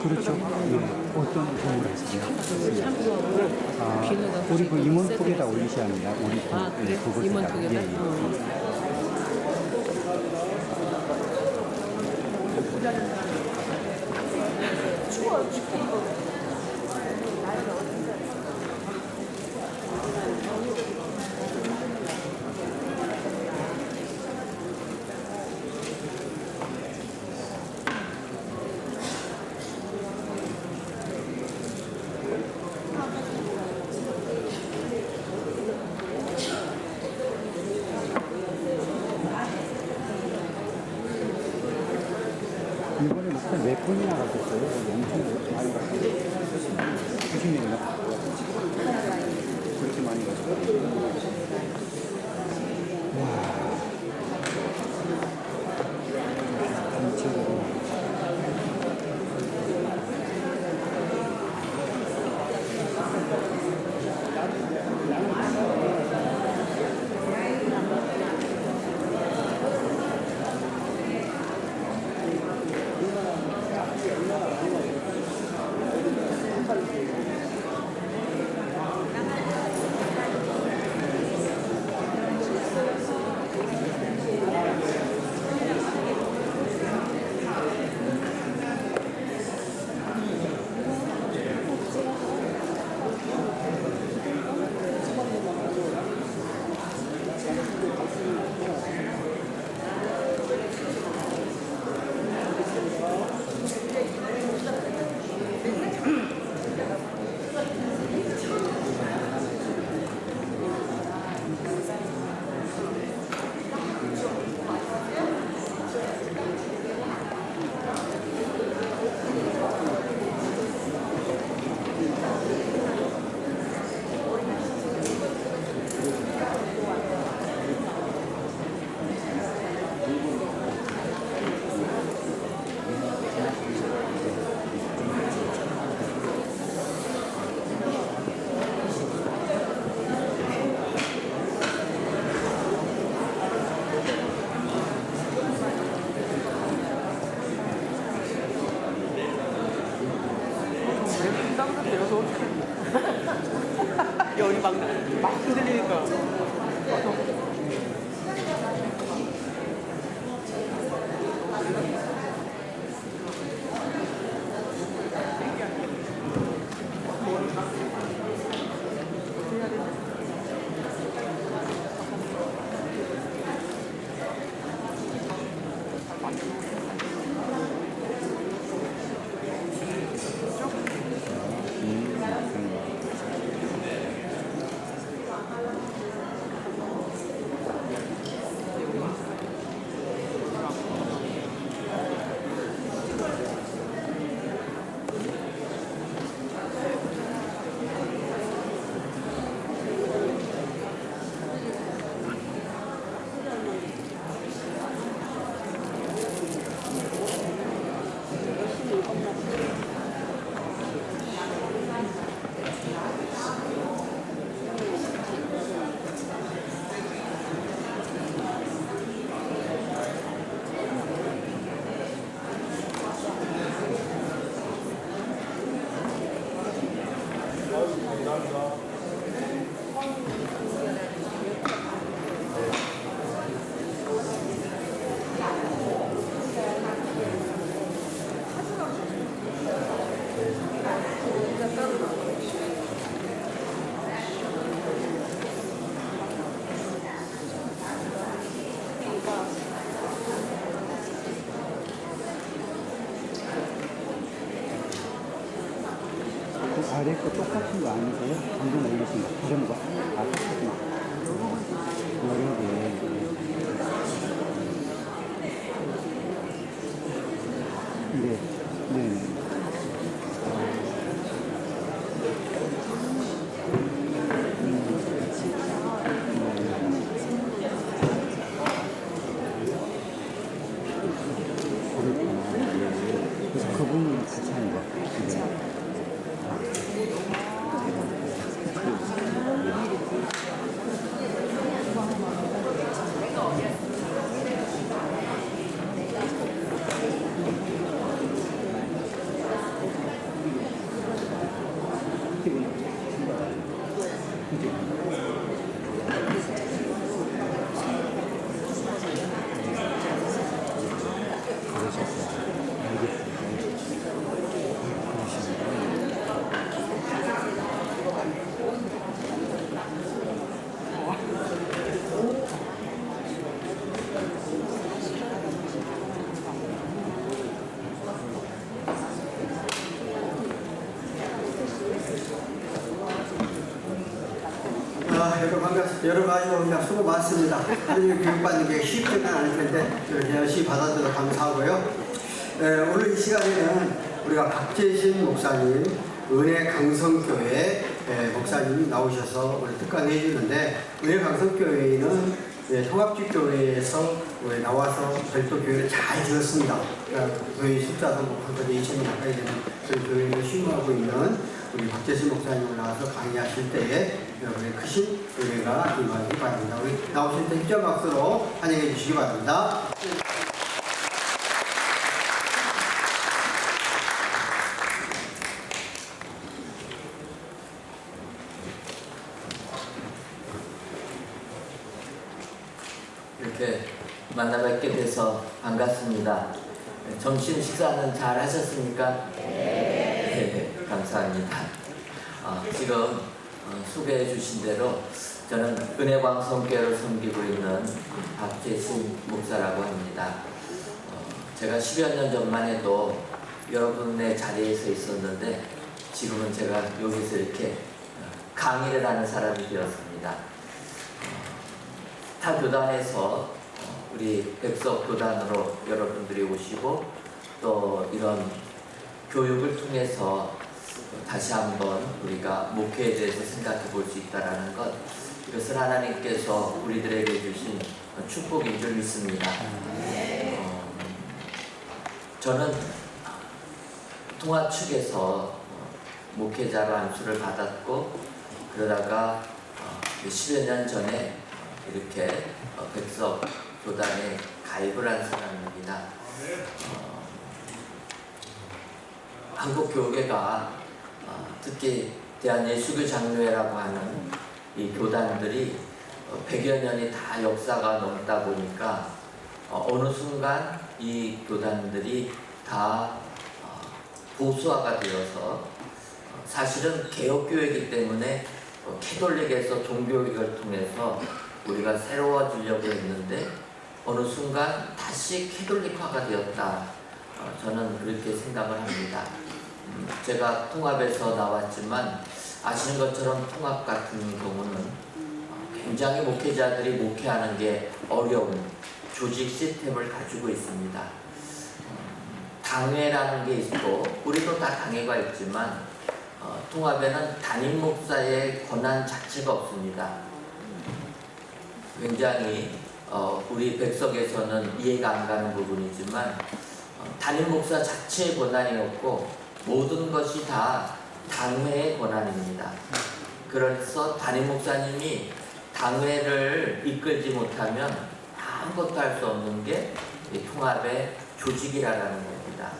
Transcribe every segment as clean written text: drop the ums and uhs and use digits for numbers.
그렇죠. 예. 어떤 경우가 있어요? 아, 우리 그 임원톡에다 올리셔야 합니다. 우리 톡. 아, 그래? 예, 그것에다가. 임원톡에다? 예, 예. 이번에 무슨 몇 분이나 가셨어요? 엄청 많이 갔어요. 90명이나? 그렇게 많이 갔어요? 와. 전체적으로. 아래 거 똑같은 거 아니세요? 방금 올리신 거 다른 거? 똑같은 거. 여러 개. 네, 네. 그래서 그분이 추천한 거. 네. 여러분 반갑습니다. 여러 가지로 그냥 수고 많습니다. 하느님 교육받는 게 쉽지는 않을 텐데 이렇게 열심히 받아들여 감사하고요. 오늘 이 시간에는 우리가 박재신 목사님, 은혜 강성교회 목사님이 나오셔서 오늘 특강해 주는데, 은혜 강성교회는 통합주교회에서 나와서 별도 교회를 잘 지었습니다. 그러니까 교회 숫자도 한 2,000명 가까이 되는 그런 교회를 신임하고 있는 우리 박재신 목사님을 나와서 강의하실 때에 여러분의 크신 교회가 임하기 바랍니다. 우리 나오실 때 입장 박수로 환영해 주시기 바랍니다. 이렇게 만나 뵙게 돼서 반갑습니다. 점심 식사는 잘 하셨습니까? 네, 감사합니다. 지금 소개해 주신 대로 저는 은혜광성교회를 섬기고 있는 박재신 목사라고 합니다. 제가 10여 년 전만 해도 여러분의 자리에 서 있었는데 지금은 제가 여기서 이렇게 강의를 하는 사람이 되었습니다. 타 교단에서 우리 백석 교단으로 여러분들이 오시고 또 이런 교육을 통해서 다시 한번 우리가 목회에 대해서 생각해 볼 수 있다는 것, 이것을 하나님께서 우리들에게 주신 축복인 줄 믿습니다. 저는 통합 측에서 목회자로 안수를 받았고, 그러다가 10여 년 전에 이렇게 백석 교단에 가입을 한 사람입니다. 한국 교계가 특히 대한예수교 장로회라고 하는 이 교단들이 100여 년이 다 역사가 넘다 보니까 어느 순간 이 교단들이 다 보수화가 되어서, 사실은 개혁교회이기 때문에 캐톨릭에서 종교개혁을 통해서 우리가 새로워지려고 했는데 어느 순간 다시 캐톨릭화가 되었다. 저는 그렇게 생각을 합니다. 제가 통합에서 나왔지만 아시는 것처럼 통합 같은 경우는 굉장히 목회자들이 목회하는 게 어려운 조직 시스템을 가지고 있습니다. 당회라는 게 있고, 우리도 다 당회가 있지만 통합에는 담임 목사의 권한 자체가 없습니다. 굉장히 우리 백석에서는 이해가 안 가는 부분이지만 담임 목사 자체의 권한이 없고 모든 것이 다 당회의 권한입니다. 그래서 담임 목사님이 당회를 이끌지 못하면 아무것도 할 수 없는 게 통합의 조직이라는 겁니다.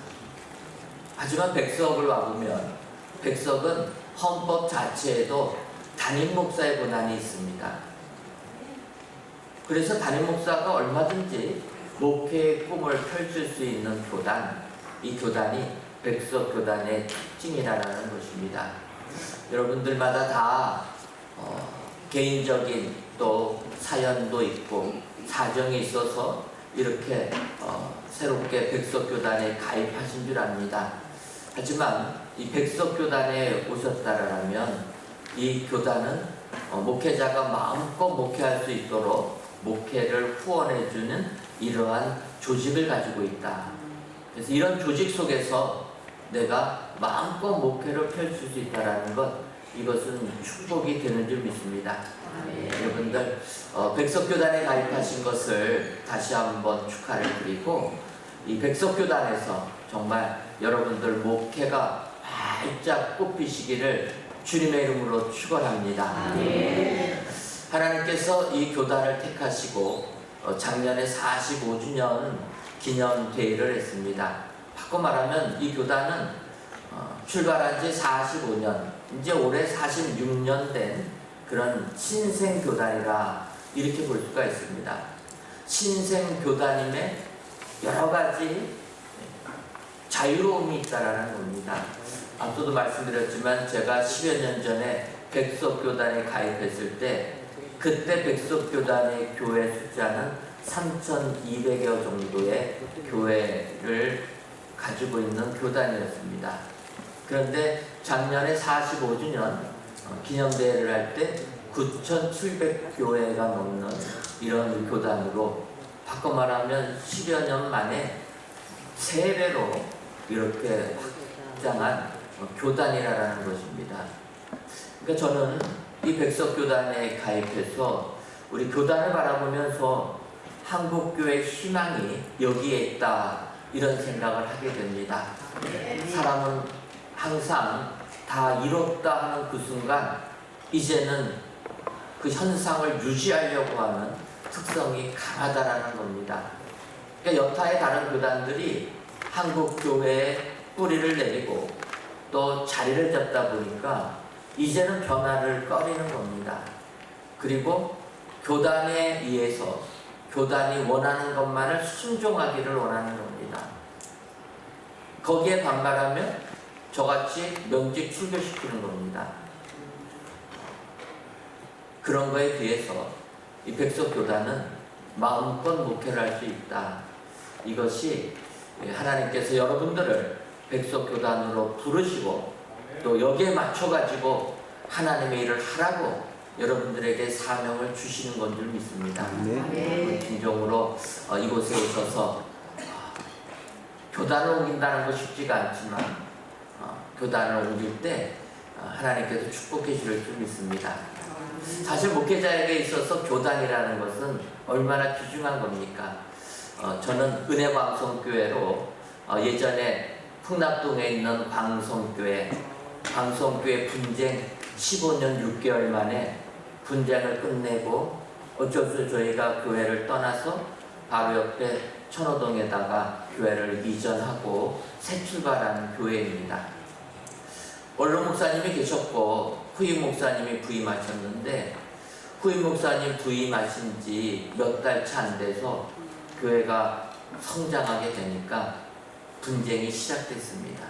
하지만 백석을 와보면 백석은 헌법 자체에도 담임 목사의 권한이 있습니다. 그래서 담임 목사가 얼마든지 목회의 꿈을 펼칠 수 있는 교단, 이 교단이 백석 교단의 특징이라는 것입니다. 여러분들마다 다 개인적인 또 사연도 있고 사정이 있어서 이렇게 새롭게 백석 교단에 가입하신 줄 압니다. 하지만 이 백석교단에 오셨다라면 이 교단은 목회자가 마음껏 목회할 수 있도록 목회를 후원해주는 이러한 조직을 가지고 있다. 그래서 이런 조직 속에서 내가 마음껏 목회를 펼칠 수 있다는 것, 이것은 축복이 되는 줄 믿습니다. 여러분들 백석교단에 가입하신 것을 다시 한번 축하를 드리고, 이 백석교단에서 정말 여러분들 목회가 활짝 꽃피시기를 주님의 이름으로 축원합니다. 하나님께서 이 교단을 택하시고 작년에 45주년 기념대회를 했습니다. 바꿔 말하면 이 교단은 출발한 지 45년, 이제 올해 46년 된 그런 신생교단이라 이렇게 볼 수가 있습니다. 신생교단임에 여러 가지 자유로움이 있다라는 겁니다. 앞서도 말씀드렸지만 제가 10여 년 전에 백석교단에 가입했을 때 그때 백석교단의 교회 숫자는 3,200여 정도의 교회를 가지고 있는 교단이었습니다. 그런데 작년에 45주년 기념대회를 할 때 9,700교회가 넘는 이런 교단으로, 바꿔 말하면 10여 년 만에 3배로 이렇게 확장한 교단이라는 것입니다. 그러니까 저는 이 백석교단에 가입해서 우리 교단을 바라보면서 한국교회 희망이 여기에 있다, 이런 생각을 하게 됩니다. 사람은 항상 다 이뤘다 하는 그 순간 이제는 그 현상을 유지하려고 하는 특성이 강하다라는 겁니다. 그러니까 여타의 다른 교단들이 한국교회에 뿌리를 내리고 또 자리를 잡다 보니까 이제는 변화를 꺼리는 겁니다. 그리고 교단에 의해서 교단이 원하는 것만을 순종하기를 원하는 겁니다. 거기에 반발하면 저같이 면직 출교시키는 겁니다. 그런 거에 비해서 이 백석교단은 마음껏 목회를 할 수 있다. 이것이 하나님께서 여러분들을 백석교단으로 부르시고 또 여기에 맞춰가지고 하나님의 일을 하라고 여러분들에게 사명을 주시는 건 줄 믿습니다. 진정으로 이곳에 오셔서 교단을 옮긴다는 거 쉽지가 않지만 교단을 옮길 때 하나님께서 축복해 주실 줄 믿습니다. 사실 목회자에게 있어서 교단이라는 것은 얼마나 귀중한 겁니까? 저는 은혜광성교회로 예전에 풍납동에 있는 광성교회 분쟁 15년 6개월 만에 분쟁을 끝내고 어쩔 수 없이 저희가 교회를 떠나서 바로 옆에 천호동에다가 교회를 이전하고 새 출발하는 교회입니다. 원로 목사님이 계셨고 후임 목사님이 부임하셨는데, 후임 목사님 부임하신 지 몇 달 차 안 돼서 교회가 성장하게 되니까 분쟁이 시작됐습니다.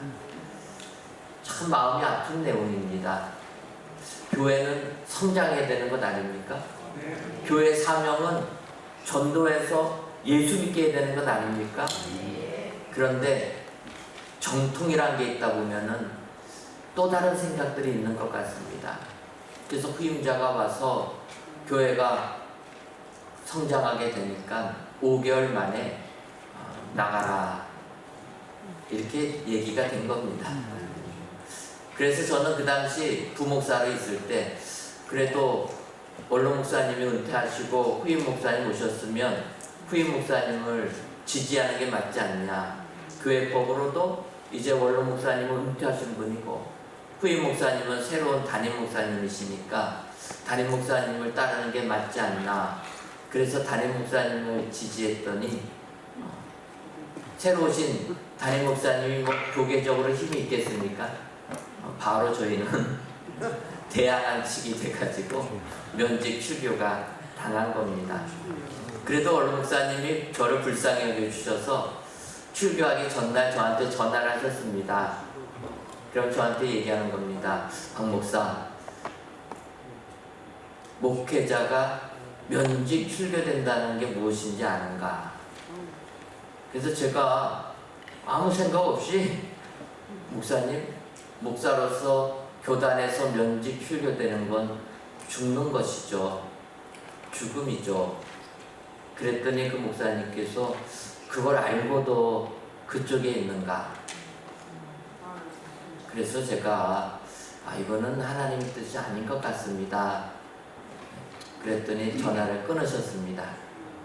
참 마음이 아픈 내용입니다. 교회는 성장해야 되는 것 아닙니까? 교회 사명은 전도해서 예수 믿게 해야 되는 것 아닙니까? 그런데 정통이란 게 있다 보면은 또 다른 생각들이 있는 것 같습니다. 그래서 후임자가 와서 교회가 성장하게 되니까 5개월 만에 나가라, 이렇게 얘기가 된 겁니다. 그래서 저는 그 당시 부목사로 있을 때 그래도 원로 목사님이 은퇴하시고 후임 목사님 오셨으면 후임 목사님을 지지하는 게 맞지 않냐, 교회법으로도 이제 원로 목사님은 은퇴하신 분이고 후임 목사님은 새로운 담임 목사님이시니까 담임 목사님을 따르는 게 맞지 않나, 그래서 담임 목사님을 지지했더니 새로 오신 담임 목사님이 뭐 교계적으로 힘이 있겠습니까? 바로 저희는 대항한칙이 돼가지고 면직 출교가 당한 겁니다. 그래도 원로 목사님이 저를 불쌍히 여겨주셔서 출교하기 전날 저한테 전화를 하셨습니다. 그럼 저한테 얘기하는 겁니다. 박 목사, 목회자가 면직 출교된다는 게 무엇인지 아는가? 그래서 제가 아무 생각 없이 목사님, 목사로서 교단에서 면직 출교되는 건 죽는 것이죠. 죽음이죠. 그랬더니 그 목사님께서 그걸 알고도 그쪽에 있는가? 그래서 제가 이거는 하나님의 뜻이 아닌 것 같습니다. 그랬더니 전화를 끊으셨습니다.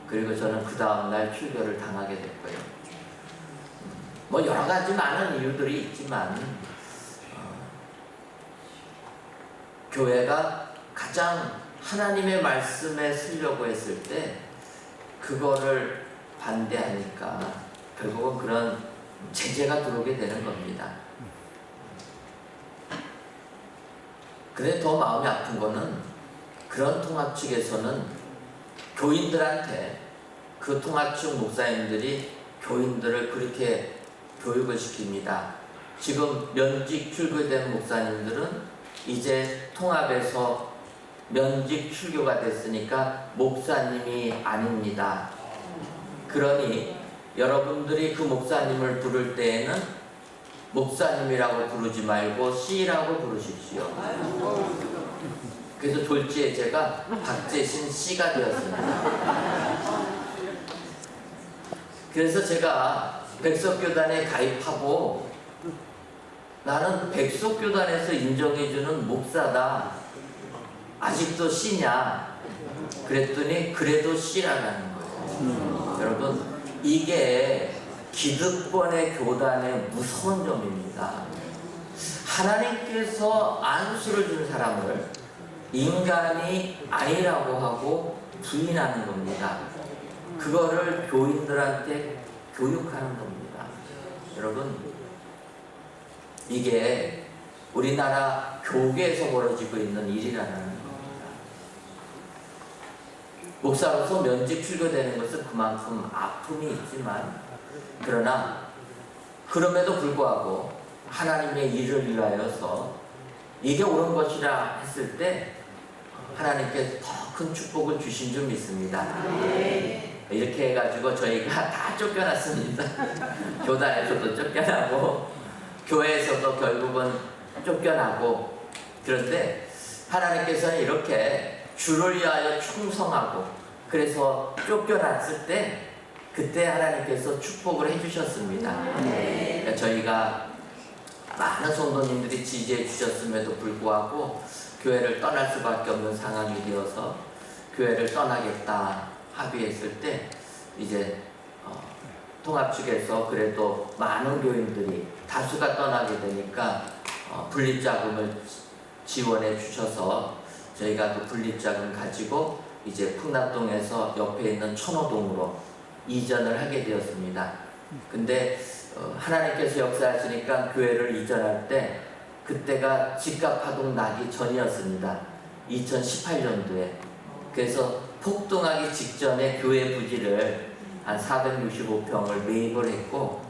그리고 저는 그 다음날 출교를 당하게 됐고요. 뭐 여러 가지 많은 이유들이 있지만 교회가 가장 하나님의 말씀에 쓰려고 했을 때 그거를 반대하니까 결국은 그런 제재가 들어오게 되는 겁니다. 근데 더 마음이 아픈 거는 그런 통합 측에서는 교인들한테 그 통합 측 목사님들이 교인들을 그렇게 교육을 시킵니다. 지금 면직 출교된 목사님들은 이제 통합에서 면직 출교가 됐으니까 목사님이 아닙니다. 그러니 여러분들이 그 목사님을 부를 때에는 목사님이라고 부르지 말고 씨라고 부르십시오. 그래서 졸지에 제가 박재신 씨가 되었습니다. 그래서 제가 백석교단에 가입하고 나는 백석교단에서 인정해주는 목사다. 아직도 씨냐? 그랬더니 그래도 씨라는 거예요. 여러분, 이게 기득권의 교단의 무서운 점입니다. 하나님께서 안수를 준 사람을 인간이 아니라고 하고 부인하는 겁니다. 그거를 교인들한테 교육하는 겁니다. 여러분, 이게 우리나라 교계에서 벌어지고 있는 일이라는 겁니다. 목사로서 면직 출교되는 것은 그만큼 아픔이 있지만, 그러나 그럼에도 불구하고 하나님의 일을 위하여서 이게 옳은 것이라 했을 때 하나님께서 더 큰 축복을 주신 줄 믿습니다. 이렇게 해가지고 저희가 다 쫓겨났습니다. 교단에서도 쫓겨나고 교회에서도 결국은 쫓겨나고, 그런데 하나님께서는 이렇게 주를 위하여 충성하고 그래서 쫓겨났을 때 그때 하나님께서 축복을 해주셨습니다. 저희가 많은 성도님들이 지지해 주셨음에도 불구하고 교회를 떠날 수밖에 없는 상황이 되어서 교회를 떠나겠다 합의했을 때 이제 통합 측에서 그래도 많은 교인들이 다수가 떠나게 되니까 분립자금을 지원해 주셔서 저희가 그 분립자금 가지고 이제 풍납동에서 옆에 있는 천호동으로 이전을 하게 되었습니다. 근데 하나님께서 역사하시니까 교회를 이전할 때 그때가 집값파동 나기 전이었습니다. 2018년도에. 그래서 폭등하기 직전에 교회 부지를 한 465평을 매입을 했고,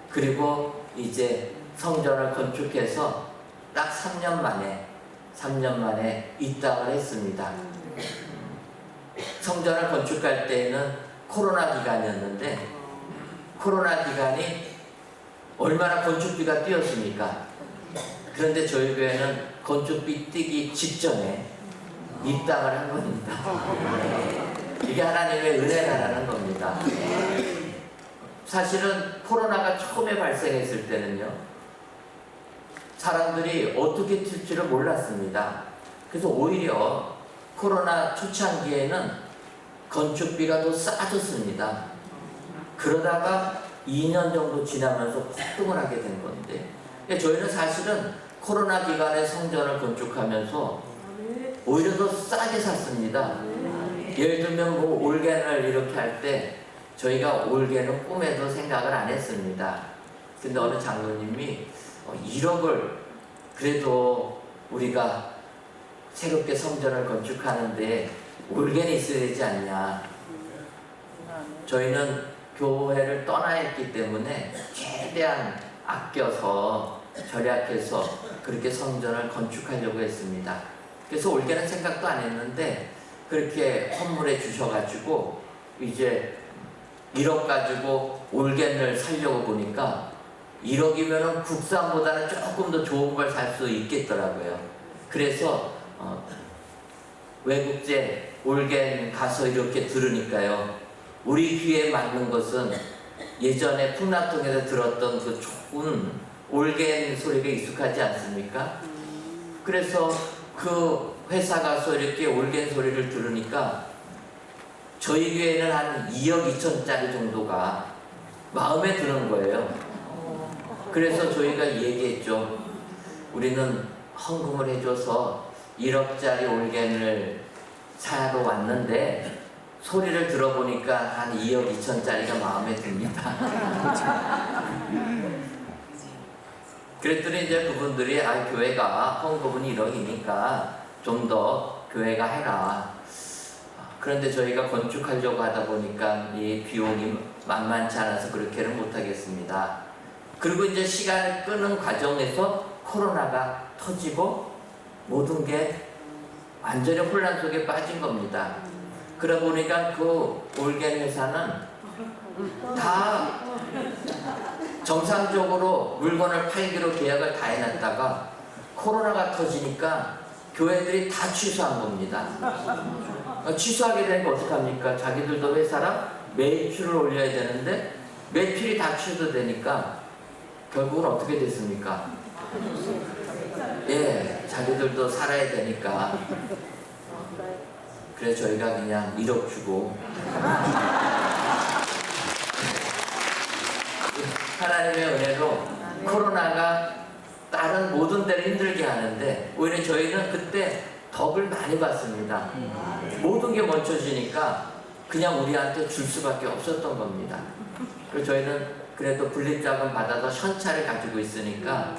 그리고 이제 성전을 건축해서 딱 3년 만에 입당을 했습니다. 성전을 건축할 때에는 코로나 기간이었는데, 코로나 기간이 얼마나 건축비가 뛰었습니까? 그런데 저희 교회는 건축비 뛰기 직전에 입당을 한 겁니다. 이게 하나님의 은혜라는 겁니다. 사실은 코로나가 처음에 발생했을 때는요, 사람들이 어떻게 튈지를 몰랐습니다. 그래서 오히려 코로나 초창기에는 건축비가 더 싸졌습니다. 그러다가 2년 정도 지나면서 폭등을 하게 된 건데, 저희는 사실은 코로나 기간에 성전을 건축하면서 오히려 더 싸게 샀습니다. 예를 들면 뭐 올개를 이렇게 할 때 저희가 올개는 꿈에도 생각을 안 했습니다. 근데 어느 장로님이 1억을 그래도 우리가 새롭게 성전을 건축하는데 올개는 있어야 되지 않냐. 저희는 교회를 떠나야 했기 때문에 최대한 아껴서 절약해서 그렇게 성전을 건축하려고 했습니다. 그래서 올개는 생각도 안 했는데 그렇게 선물해 주셔가지고 이제 1억 가지고 올개를 살려고 보니까 1억이면 국산보다는 조금 더 좋은 걸 살 수 있겠더라고요. 그래서 외국제 올겐 가서 이렇게 들으니까요, 우리 귀에 맞는 것은 예전에 풍납동에서 들었던 그 좋은 올겐 소리가 익숙하지 않습니까? 그래서 그 회사 가서 이렇게 올겐 소리를 들으니까 저희 교회는 한 2억 2천짜리 정도가 마음에 드는 거예요. 그래서 저희가 얘기했죠. 우리는 헌금을 해줘서 1억짜리 올겐을 사러 왔는데 소리를 들어보니까 한 2억 2천짜리가 마음에 듭니다. 그랬더니 이제 그분들이 교회가 헌금은 1억이니까 좀 더 교회가 해라. 그런데 저희가 건축하려고 하다 보니까 이 비용이 만만치 않아서 그렇게는 못하겠습니다. 그리고 이제 시간을 끄는 과정에서 코로나가 터지고 모든 게 완전히 혼란 속에 빠진 겁니다. 그러다 보니까 그 올겐 회사는 다 정상적으로 물건을 팔기로 계약을 다 해놨다가 코로나가 터지니까 교회들이 다 취소한 겁니다. 취소하게 되니까 어떡합니까? 자기들도 회사랑 매출을 올려야 되는데 매출이 다 취소되니까 결국은 어떻게 됐습니까? 예, 자기들도 살아야 되니까. 그래서 저희가 그냥 1억 주고 하나님의 은혜로 코로나가 다른 모든 데를 힘들게 하는데 오히려 저희는 그때 덕을 많이 받습니다. 모든 게 멈춰지니까 그냥 우리한테 줄 수밖에 없었던 겁니다. 그리고 저희는 그래도 불립자금 받아서 현찰을 가지고 있으니까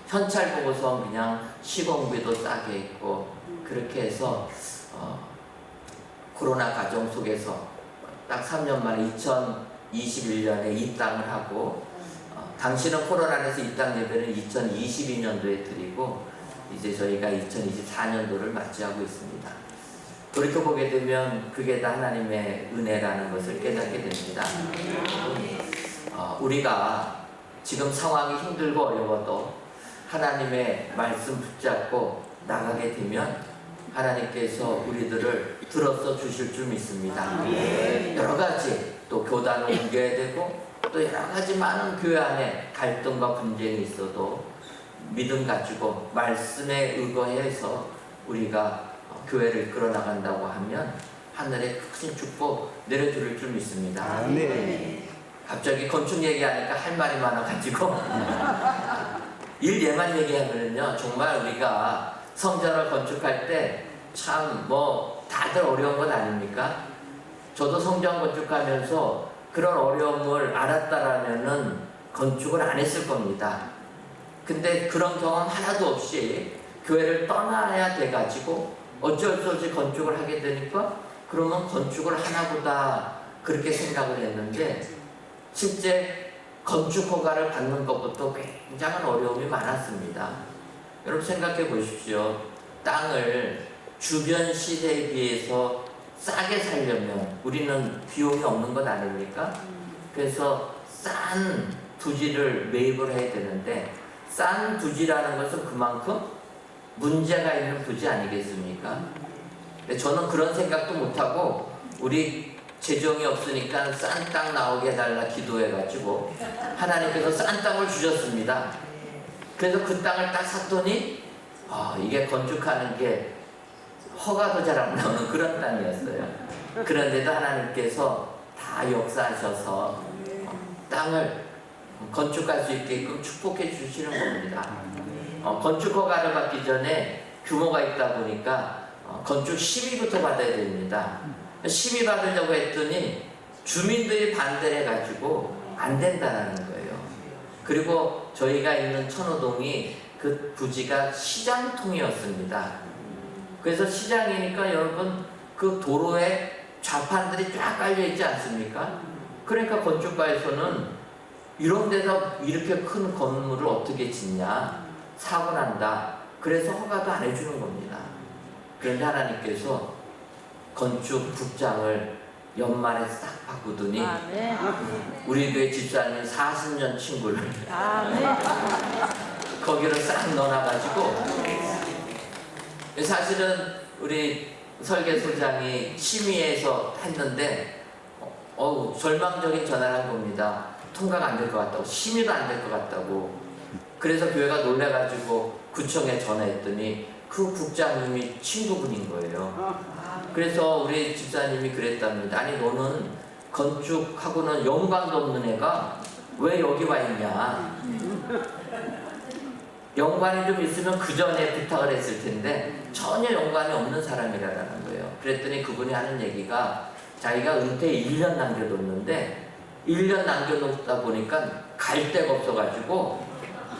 현찰 보고서 그냥 시공비도 싸게 있고 그렇게 해서 코로나 과정 속에서 딱 3년 만에 2021년에 입당을 하고 당시는 코로나에서 입당 예배는 2022년도에 드리고 이제 저희가 2024년도를 맞이하고 있습니다. 돌이켜보게 되면 그게 다 하나님의 은혜라는 것을 깨닫게 됩니다. 우리가 지금 상황이 힘들고 어려워도 하나님의 말씀 붙잡고 나가게 되면 하나님께서 우리들을 들어서 주실 줄 믿습니다. 여러 가지 또 교단을 옮겨야 되고 또 여러 가지 많은 교회 안에 갈등과 분쟁이 있어도 믿음 가지고 말씀에 의거해서 우리가 교회를 이끌어 나간다고 하면 하늘에 큰 축복 내려줄 줄 믿습니다. 갑자기 건축 얘기하니까 할 말이 많아가지고 일 예만 얘기하면요 정말 우리가 성전을 건축할 때 참 다들 어려운 건 아닙니까? 저도 성전 건축하면서 그런 어려움을 알았다라면은 건축을 안 했을 겁니다. 근데 그런 경험 하나도 없이 교회를 떠나야 돼가지고 어쩔 수 없이 건축을 하게 되니까 그러면 건축을 하나보다 그렇게 생각을 했는데 실제 건축 허가를 받는 것부터 굉장한 어려움이 많았습니다. 여러분 생각해 보십시오. 땅을 주변 시대에 비해서 싸게 살려면 우리는 비용이 없는 것 아닙니까? 그래서 싼 부지를 매입을 해야 되는데 싼 부지라는 것은 그만큼 문제가 있는 부지 아니겠습니까? 근데 저는 그런 생각도 못하고 우리 재정이 없으니까 싼 땅 나오게 해달라 기도해가지고 하나님께서 싼 땅을 주셨습니다. 그래서 그 땅을 딱 샀더니 이게 건축하는 게 허가도 잘 안 나오는 그런 땅이었어요. 그런데도 하나님께서 다 역사하셔서 땅을 건축할 수 있게끔 축복해 주시는 겁니다. 건축 허가를 받기 전에 규모가 있다 보니까 건축 심의부터 받아야 됩니다. 심의 받으려고 했더니 주민들이 반대를 해가지고 안 된다는 거예요. 그리고 저희가 있는 천호동이 그 부지가 시장통이었습니다. 그래서 시장이니까 여러분 그 도로에 좌판들이 쫙 깔려 있지 않습니까? 그러니까 건축가에서는 이런 데서 이렇게 큰 건물을 어떻게 짓냐 사고 난다. 그래서 허가도 안 해주는 겁니다. 그런데 하나님께서 건축 국장을 연말에 딱 바꾸더니 네. 우리 교회 집사님 40년 친구를 네. 거기로 싹 넣어놔가지고, 사실은 우리 설계소장이 심의해서 했는데 절망적인 전화를 한 겁니다. 통과가 안 될 것 같다고, 심의도 안 될 것 같다고. 그래서 교회가 놀래가지고 구청에 전화했더니 그 국장님이 친구분인 거예요. 그래서 우리 집사님이 그랬답니다. 아니 너는 건축하고는 연관도 없는 애가 왜 여기 와 있냐. 연관이 좀 있으면 그 전에 부탁을 했을 텐데 전혀 연관이 없는 사람이라는 거예요. 그랬더니 그분이 하는 얘기가 자기가 은퇴 1년 남겨뒀는데 1년 남겨놓다 보니까 갈 데가 없어가지고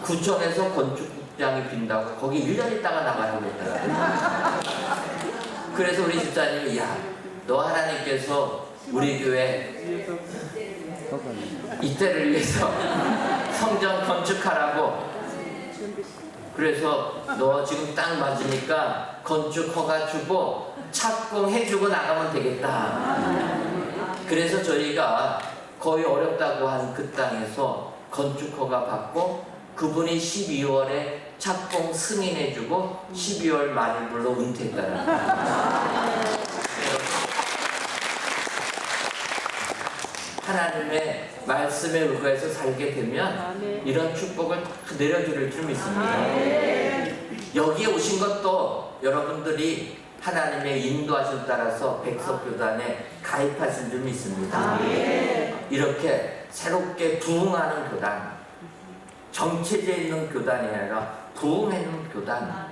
구청에서 건축국장이 빈다고 거기 1년 있다가 나가라고 했더라고요. 그래서 우리 집사님이 야, 너 하나님께서 우리 교회 이때를 위해서 성전 건축하라고, 그래서 너 지금 딱 맞으니까 건축 허가 주고 착공해주고 나가면 되겠다. 그래서 저희가 거의 어렵다고 한 그 땅에서 건축 허가 받고 그분이 12월에 착공 승인해주고 12월 말일로 은퇴했다는 거예요. 하나님의 말씀에 의거해서 살게 되면 이런 축복을 내려줄 줄 믿습니다. 여기에 오신 것도 여러분들이 하나님의 인도하심 따라서 백석교단에 가입하신 줄 믿습니다. 이렇게 새롭게 부흥하는 교단, 정체되어 있는 교단이 아니라 부흥하는 교단.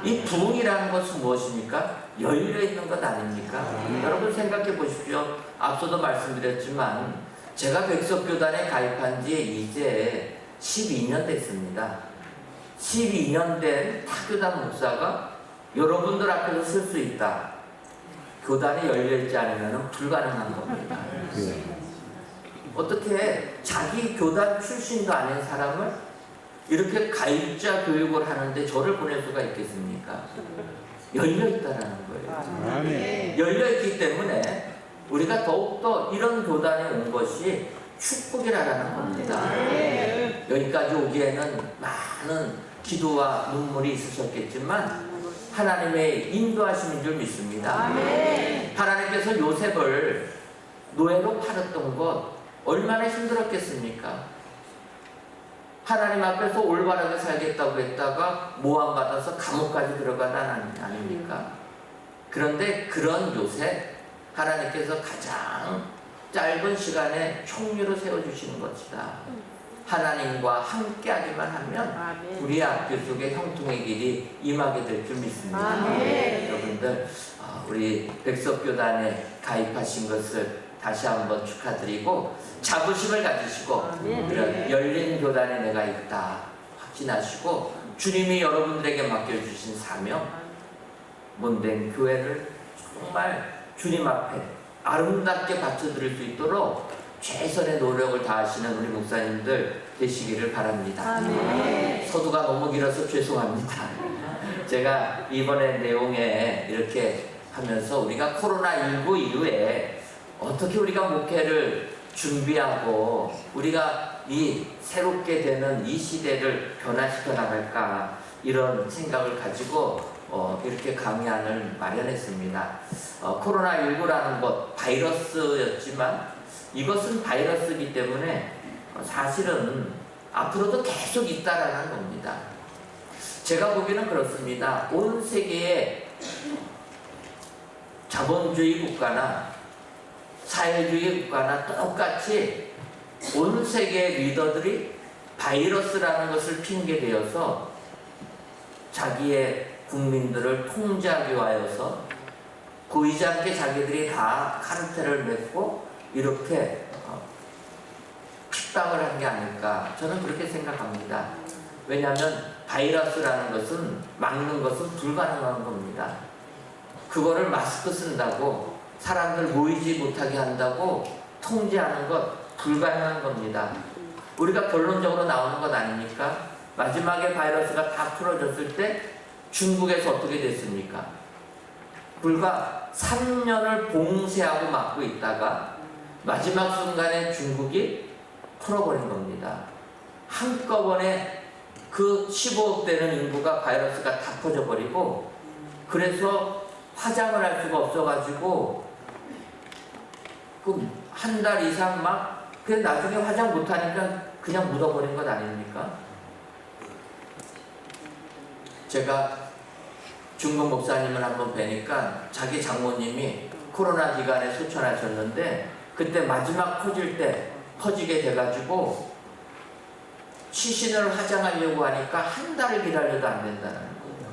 이 부흥이라는 것은 무엇입니까? 열려있는 것 아닙니까? 여러분 생각해 보십시오. 앞서도 말씀드렸지만 제가 백석교단에 가입한 지 이제 12년 됐습니다. 12년 된 타교단 목사가 여러분들 앞에서 쓸 수 있다. 교단이 열려있지 않으면 불가능한 겁니다. 어떻게 자기 교단 출신도 아닌 사람을 이렇게 가입자 교육을 하는데 저를 보낼 수가 있겠습니까? 열려있다라는 거예요. 열려있기 때문에 우리가 더욱더 이런 교단에 온 것이 축복이라는 겁니다. 여기까지 오기에는 많은 기도와 눈물이 있으셨겠지만 하나님의 인도하심인 줄 믿습니다. 하나님께서 요셉을 노예로 팔았던 것 얼마나 힘들었겠습니까? 하나님 앞에서 올바르게 살겠다고 했다가 모함받아서 감옥까지 들어가다 아닙니까? 그런데 그런 요셉 하나님께서 가장 짧은 시간에 총리로 세워주시는 것이다. 하나님과 함께하기만 하면 우리 앞길 속에 형통의 길이 임하게 될 줄 믿습니다. 여러분들 우리 백석교단에 가입하신 것을 다시 한번 축하드리고 자부심을 가지시고 이런 열린 교단에 내가 있다 확신하시고 주님이 여러분들에게 맡겨주신 사명 못된 교회를 정말 주님 앞에 아름답게 바쳐드릴 수 있도록 최선의 노력을 다하시는 우리 목사님들 되시기를 바랍니다. 서두가 너무 길어서 죄송합니다. 제가 이번에 내용에 이렇게 하면서 우리가 코로나19 이후에 어떻게 우리가 목회를 준비하고 우리가 이 새롭게 되는 이 시대를 변화시켜 나갈까 이런 생각을 가지고 이렇게 강의안을 마련했습니다. 코로나19라는 것 바이러스였지만 이것은 바이러스이기 때문에 사실은 앞으로도 계속 있다라는 겁니다. 제가 보기에는 그렇습니다. 온 세계의 자본주의 국가나 사회주의 국가나 똑같이 온 세계의 리더들이 바이러스라는 것을 핑계대어서 자기의 국민들을 통제하기 위하여서 보이지 않게 자기들이 다 카르텔을 맺고 이렇게 핍박을 한 게 아닐까 저는 그렇게 생각합니다. 왜냐하면 바이러스라는 것은 막는 것은 불가능한 겁니다. 그거를 마스크 쓴다고 사람들 모이지 못하게 한다고 통제하는 것 불가능한 겁니다. 우리가 결론적으로 나오는 것 아닙니까? 마지막에 바이러스가 다 풀어졌을 때 중국에서 어떻게 됐습니까? 불과 3년을 봉쇄하고 막고 있다가 마지막 순간에 중국이 풀어버린 겁니다. 한꺼번에 그 15억 되는 인구가 바이러스가 다 퍼져버리고, 그래서 화장을 할 수가 없어가지고 그 한 달 이상 막, 그래서 나중에 화장 못하니까 그냥 묻어버린 것 아닙니까? 제가 중국 목사님을 한번 뵈니까 자기 장모님이 코로나 기간에 소천하셨는데, 그때 마지막 퍼지게 돼가지고 시신을 화장하려고 하니까 한 달을 기다려도 안 된다는 거예요.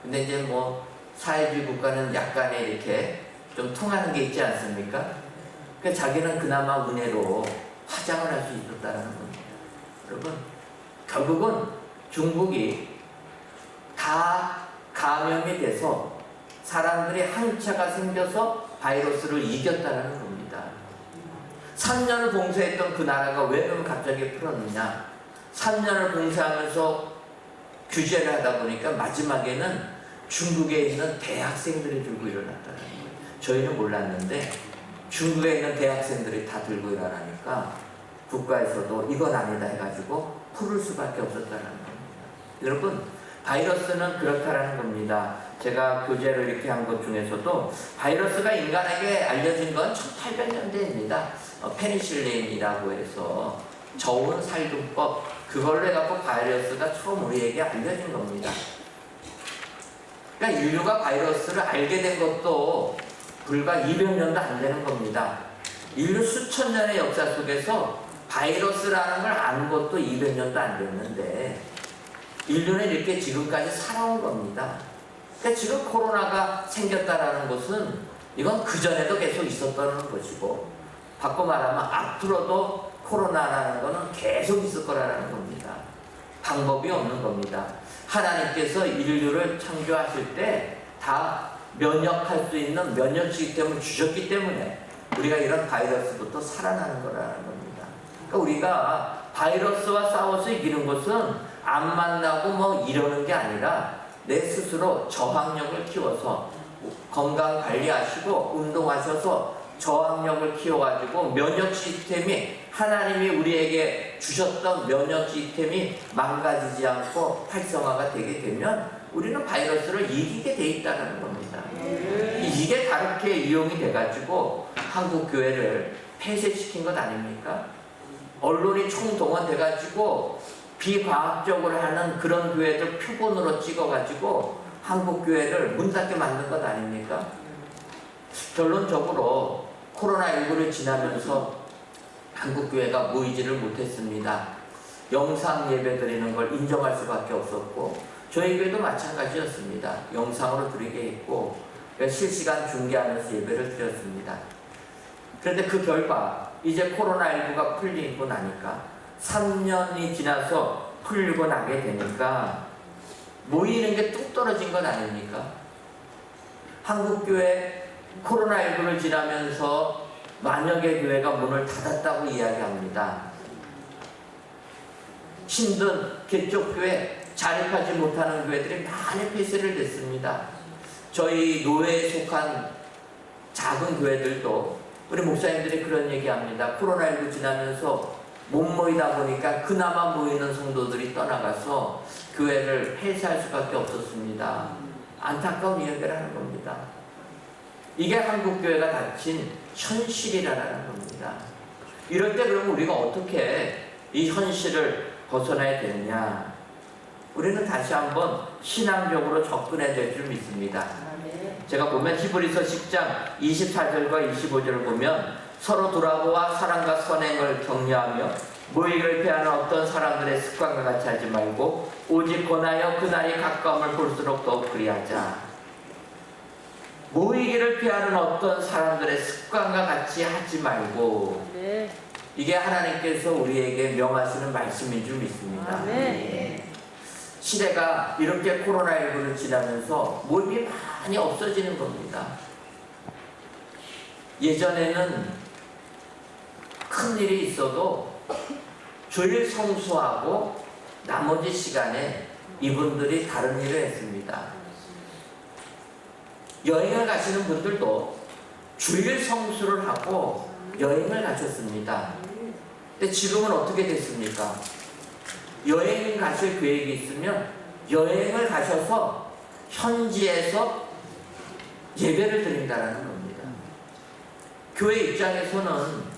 근데 이제 뭐 사회주의 국가는 약간의 이렇게 좀 통하는 게 있지 않습니까? 그러니까 자기는 그나마 은혜로 화장을 할 수 있었다는 겁니다. 여러분, 결국은 중국이 다 감염이 돼서 사람들이 한차가 생겨서 바이러스를 이겼다는 겁니다. 3년을 봉쇄했던 그 나라가 왜 그럼 갑자기 풀었느냐? 3년을 봉쇄하면서 규제를 하다 보니까 마지막에는 중국에 있는 대학생들이 들고 일어났다는 거예요. 저희는 몰랐는데 중국에 있는 대학생들이 다 들고 일어나니까 국가에서도 이건 아니다 해가지고 풀을 수밖에 없었다는 겁니다. 여러분, 바이러스는 그렇다라는 겁니다. 제가 교재를 이렇게 한 것 중에서도 바이러스가 인간에게 알려진 건 1800년대입니다. 페니실린이라고 해서 저온 살균법, 그걸로 해갖고 바이러스가 처음 우리에게 알려진 겁니다. 그러니까 인류가 바이러스를 알게 된 것도 불과 200년도 안 되는 겁니다. 인류 수천 년의 역사 속에서 바이러스라는 걸 아는 것도 200년도 안 됐는데 인류는 이렇게 지금까지 살아온 겁니다. 그러니까 지금 코로나가 생겼다라는 것은 이건 그전에도 계속 있었다는 것이고, 바꿔 말하면 앞으로도 코로나라는 것은 계속 있을 거라는 겁니다. 방법이 없는 겁니다. 하나님께서 인류를 창조하실 때 다 면역할 수 있는 면역 시스템을 주셨기 때문에 우리가 이런 바이러스부터 살아나는 거라는 겁니다. 그러니까 우리가 바이러스와 싸워서 이기는 것은 안 만나고 뭐 이러는 게 아니라 내 스스로 저항력을 키워서 건강 관리하시고 운동하셔서 저항력을 키워가지고 면역 시스템이, 하나님이 우리에게 주셨던 면역 시스템이 망가지지 않고 활성화가 되게 되면 우리는 바이러스를 이기게 돼 있다는 겁니다. 이게 다르게 이용이 돼가지고 한국 교회를 폐쇄시킨 것 아닙니까? 언론이 총동원돼가지고 비과학적으로 하는 그런 교회들 표본으로 찍어가지고 한국 교회를 문 닫게 만든 것 아닙니까? 결론적으로 코로나19를 지나면서 한국 교회가 모이지를 못했습니다. 영상 예배 드리는 걸 인정할 수밖에 없었고, 저희 교회도 마찬가지였습니다. 영상으로 드리게 했고 실시간 중계하면서 예배를 드렸습니다. 그런데 그 결과 이제 코로나19가 풀리고 나니까 3년이 지나서 풀리고 나게 되니까 모이는 게 뚝 떨어진 건 아닙니까? 한국교회 코로나19를 지나면서 만여 개 교회가 문을 닫았다고 이야기합니다. 힘든 개척교회, 자립하지 못하는 교회들이 많이 폐쇄를 됐습니다. 저희 노회에 속한 작은 교회들도 우리 목사님들이 그런 얘기합니다. 코로나19 지나면서 못 모이다 보니까 그나마 모이는 성도들이 떠나가서 교회를 폐쇄할 수밖에 없었습니다. 안타까운 이야기를 하는 겁니다. 이게 한국교회가 닥친 현실이라는 겁니다. 이럴 때 그러면 우리가 어떻게 이 현실을 벗어나야 되느냐? 우리는 다시 한번 신앙적으로 접근해야 될 줄 믿습니다. 제가 보면 히브리서 10장 24절과 25절을 보면 서로 돌아보아 사랑과 선행을 격려하며 모이를 피하는 어떤 사람들의 습관과 같이 하지 말고 오직 권하여 그날이 가까움을 볼수록 더욱 그리하자. 모이기를 피하는 어떤 사람들의 습관과 같이 하지 말고, 이게 하나님께서 우리에게 명하시는 말씀인 줄 믿습니다. 시대가 이렇게 코로나19를 지나면서 모임이 많이 없어지는 겁니다. 예전에는 큰 일이 있어도 주일 성수하고 나머지 시간에 이분들이 다른 일을 했습니다. 여행을 가시는 분들도 주일 성수를 하고 여행을 가셨습니다. 근데 지금은 어떻게 됐습니까? 여행 가실 계획이 있으면 여행을 가셔서 현지에서 예배를 드린다는 겁니다. 교회 입장에서는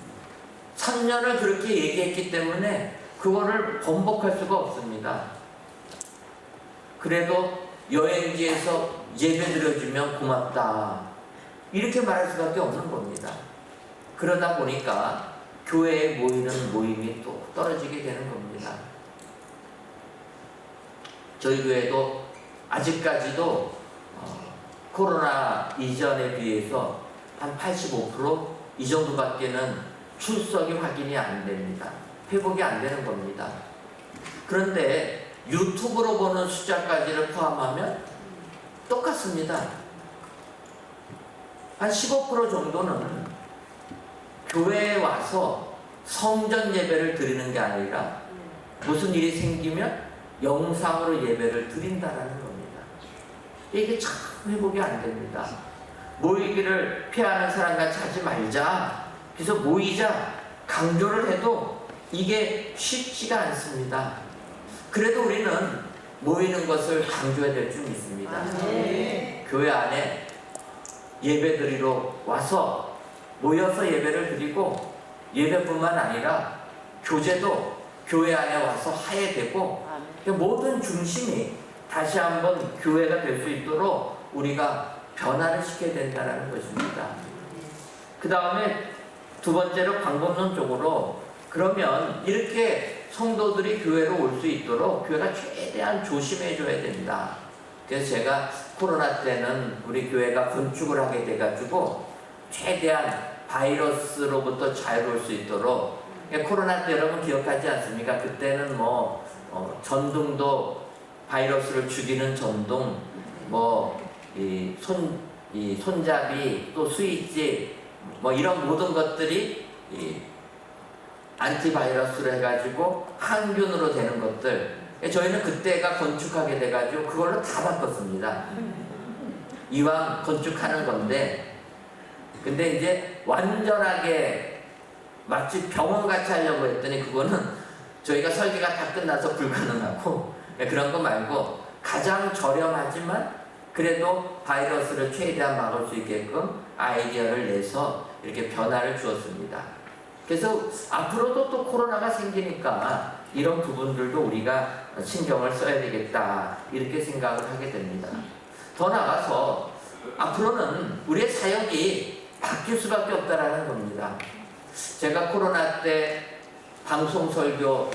3년을 그렇게 얘기했기 때문에 그거를 번복할 수가 없습니다. 그래도 여행지에서 예배 드려주면 고맙다, 이렇게 말할 수밖에 없는 겁니다. 그러다 보니까 교회에 모이는 모임이 또 떨어지게 되는 겁니다. 저희 교회도 아직까지도 코로나 이전에 비해서 한 85% 이 정도밖에는 출석이 확인이 안 됩니다. 회복이 안 되는 겁니다. 그런데 유튜브로 보는 숫자까지를 포함하면 똑같습니다. 한 15% 정도는 교회에 와서 성전 예배를 드리는 게 아니라 무슨 일이 생기면 영상으로 예배를 드린다라는 겁니다. 이게 참 회복이 안 됩니다. 모이기를 피하는 사람같이 하지 말자, 그래서 모이자 강조를 해도 이게 쉽지가 않습니다. 그래도 우리는 모이는 것을 강조해야 될 줄 믿습니다. 교회 안에 예배드리러 와서 모여서 예배를 드리고, 예배뿐만 아니라 교제도 교회 안에 와서 하게 되고, 모든 중심이 다시 한번 교회가 될 수 있도록 우리가 변화를 시켜야 된다는 것입니다. 그 다음에 두 번째로 방법론적으로, 그러면 이렇게 성도들이 교회로 올 수 있도록 교회가 최대한 조심해 줘야 된다. 그래서 제가 코로나 때는 우리 교회가 건축을 하게 돼가지고 최대한 바이러스로부터 자유로울 수 있도록, 코로나 때 여러분 기억하지 않습니까? 그때는 전등도 바이러스를 죽이는 전등, 이 손잡이, 또 스위치, 이런 모든 것들이 안티바이러스로 해가지고 항균으로 되는 것들, 저희는 그때가 건축하게 돼가지고 그걸로 다 바꿨습니다. 이왕 건축하는 건데, 근데 이제 완전하게 마치 병원같이 하려고 했더니 그거는 저희가 설계가 다 끝나서 불가능하고, 그런 거 말고 가장 저렴하지만 그래도 바이러스를 최대한 막을 수 있게끔 아이디어를 내서 이렇게 변화를 주었습니다. 그래서 앞으로도 또 코로나가 생기니까 이런 부분들도 우리가 신경을 써야 되겠다, 이렇게 생각을 하게 됩니다. 더 나아가서 앞으로는 우리의 사역이 바뀔 수밖에 없다라는 겁니다. 제가 코로나 때 방송 설교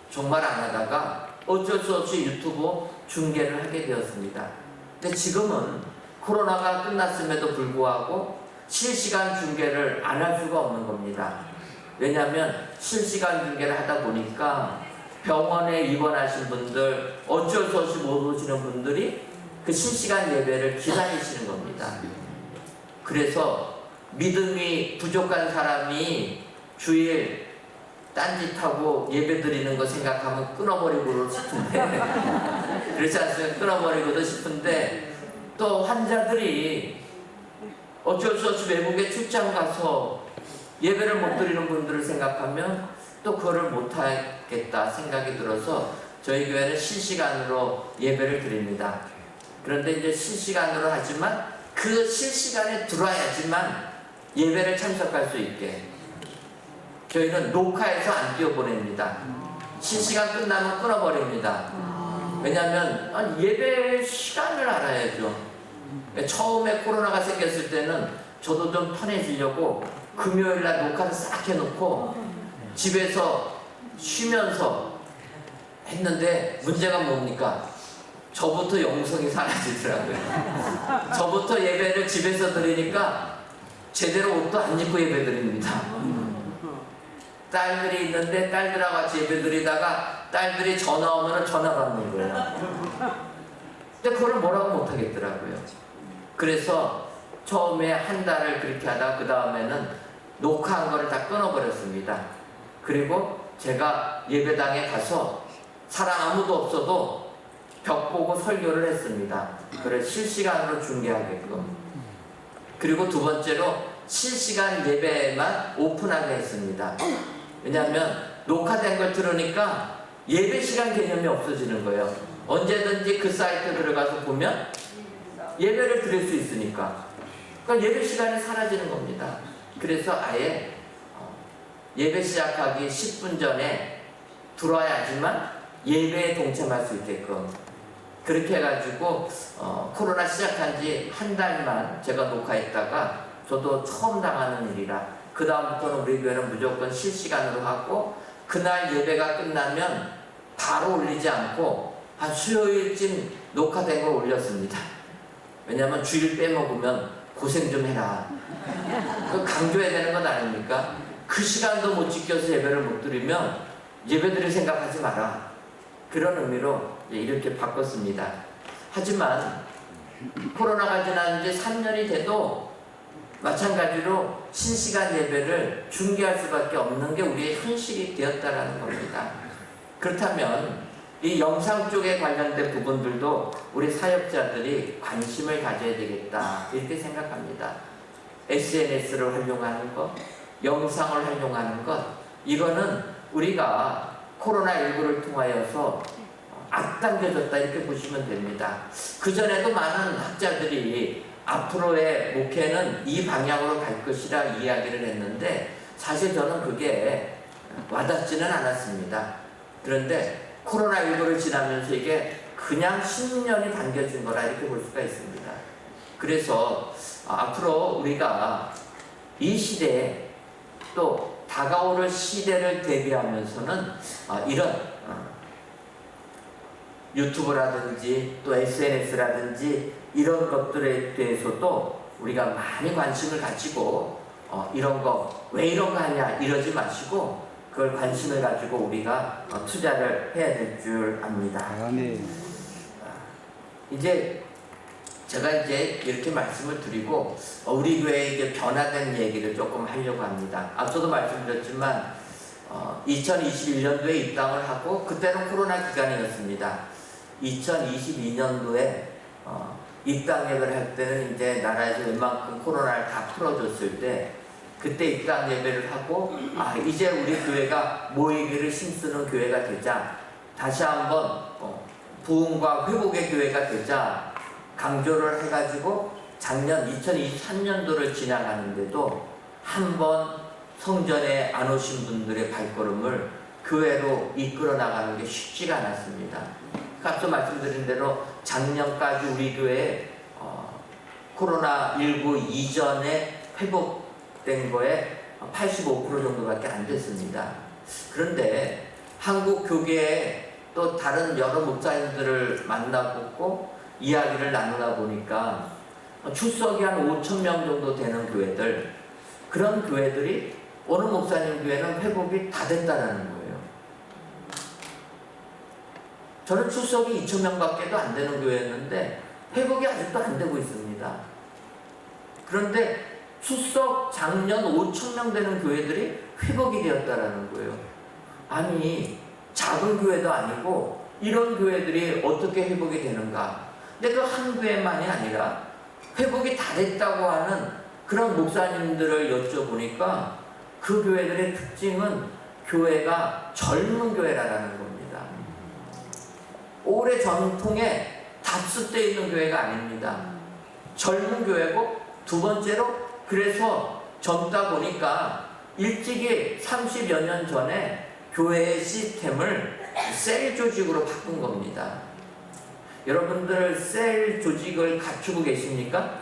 정말 안 하다가 어쩔 수 없이 유튜브 중계를 하게 되었습니다. 근데 지금은 코로나가 끝났음에도 불구하고 실시간 중계를 안 할 수가 없는 겁니다. 왜냐하면 실시간 중계를 하다 보니까 병원에 입원하신 분들, 어쩔 수 없이 못 오시는 분들이 그 실시간 예배를 기다리시는 겁니다. 그래서 믿음이 부족한 사람이 주일 딴짓하고 예배 드리는 거 생각하면 끊어버리고 싶은데 그렇지 않습니까? 끊어버리고도 싶은데, 또 환자들이 어쩔 수 없이 외국에 출장 가서 예배를 못 드리는 분들을 생각하면 또 그거를 못하겠다 생각이 들어서 저희 교회는 실시간으로 예배를 드립니다. 그런데 이제 실시간으로 하지만 그 실시간에 들어와야지만 예배를 참석할 수 있게 저희는 녹화해서 안 띄워보냅니다. 실시간 끝나면 끊어버립니다. 왜냐하면 예배 시간을 알아야죠. 처음에 코로나가 생겼을 때는 저도 좀 편해지려고 금요일날 녹화를 싹 해놓고 집에서 쉬면서 했는데, 문제가 뭡니까? 저부터 영성이 사라지더라고요. 저부터 예배를 집에서 드리니까 제대로 옷도 안 입고 예배 드립니다. 딸들이 있는데 딸들하고 같이 예배 드리다가 딸들이 전화 오면 전화 받는 거예요. 근데 그걸 뭐라고 못 하겠더라고요. 그래서 처음에 한 달을 그렇게 하다가 그 다음에는 녹화한 거를 다 끊어버렸습니다. 그리고 제가 예배당에 가서 사람 아무도 없어도 벽 보고 설교를 했습니다. 그래서 실시간으로 중계하게끔. 그리고 두 번째로 실시간 예배만 오픈하게 했습니다. 왜냐하면 녹화된 걸 들으니까 예배 시간 개념이 없어지는 거예요. 언제든지 그 사이트 들어가서 보면 예배를 드릴 수 있으니까. 그러니까 예배 시간이 사라지는 겁니다. 그래서 아예 예배 시작하기 10분 전에 들어와야지만 예배에 동참할 수 있게끔 그렇게 해가지고 코로나 시작한 지 한 달만 제가 녹화했다가 저도 처음 당하는 일이라 그 다음부터는 우리 교회는 무조건 실시간으로 하고 그날 예배가 끝나면 바로 올리지 않고 한 수요일쯤 녹화된 걸 올렸습니다. 왜냐하면 주일 빼먹으면 고생 좀 해라. 그 강조해야 되는 건 아닙니까? 그 시간도 못 지켜서 예배를 못 드리면 예배 드릴 생각하지 마라. 그런 의미로 이렇게 바꿨습니다. 하지만 코로나가 지난 지 3년이 돼도 마찬가지로 실시간 예배를 중계할 수밖에 없는 게 우리의 현실이 되었다라는 겁니다. 그렇다면 이 영상 쪽에 관련된 부분들도 우리 사역자들이 관심을 가져야 되겠다 이렇게 생각합니다. SNS를 활용하는 것, 영상을 활용하는 것, 이거는 우리가 코로나19를 통하여서 앞당겨졌다 이렇게 보시면 됩니다. 그전에도 많은 학자들이 앞으로의 목회는 이 방향으로 갈 것이라 이야기를 했는데 사실 저는 그게 와닿지는 않았습니다. 그런데 코로나19를 지나면서 이게 그냥 10년이 당겨진 거라 이렇게 볼 수가 있습니다. 그래서 앞으로 우리가 이 시대에 또 다가올 시대를 대비하면서는 이런 유튜브라든지 또 SNS라든지 이런 것들에 대해서도 우리가 많이 관심을 가지고 이런 거 왜 이런 거 하냐 이러지 마시고 그걸 관심을 가지고 우리가 투자를 해야 될 줄 압니다. 네. 이제 제가 이제 이렇게 말씀을 드리고 우리 교회의 이제 변화된 얘기를 조금 하려고 합니다. 앞서도 말씀드렸지만 2021년도에 입당을 하고 그때는 코로나 기간이었습니다. 2022년도에 입당 예배를 할 때는 이제 나라에서 웬만큼 코로나를 다 풀어줬을 때 그때 입당 예배를 하고 이제 우리 교회가 모이기를 힘쓰는 교회가 되자 다시 한번 부흥과 회복의 교회가 되자 강조를 해가지고 작년 2023년도를 지나가는데도 한번 성전에 안 오신 분들의 발걸음을 교회로 이끌어 나가는 게 쉽지가 않았습니다. 앞서 말씀드린 대로 작년까지 우리 교회에 코로나19 이전에 회복된 거에 85% 정도밖에 안 됐습니다. 그런데 한국 교계에 또 다른 여러 목사님들을 만나보고 이야기를 나누다 보니까 출석이 한 5,000명 정도 되는 교회들, 그런 교회들이 어느 목사님 교회는 회복이 다 됐다라는 거예요. 저는 출석이 2,000명밖에 안 되는 교회였는데 회복이 아직도 안 되고 있습니다. 그런데 출석 작년 5,000명 되는 교회들이 회복이 되었다라는 거예요. 아니 작은 교회도 아니고 이런 교회들이 어떻게 회복이 되는가? 근데 그 한 교회만이 아니라 회복이 다 됐다고 하는 그런 목사님들을 여쭤보니까 그 교회들의 특징은 교회가 젊은 교회라는 겁니다. 오래 전통에 답습되어 있는 교회가 아닙니다. 젊은 교회고 두 번째로 그래서 젊다 보니까 일찍이 30여 년 전에 교회의 시스템을 셀 조직으로 바꾼 겁니다. 여러분들 셀 조직을 갖추고 계십니까?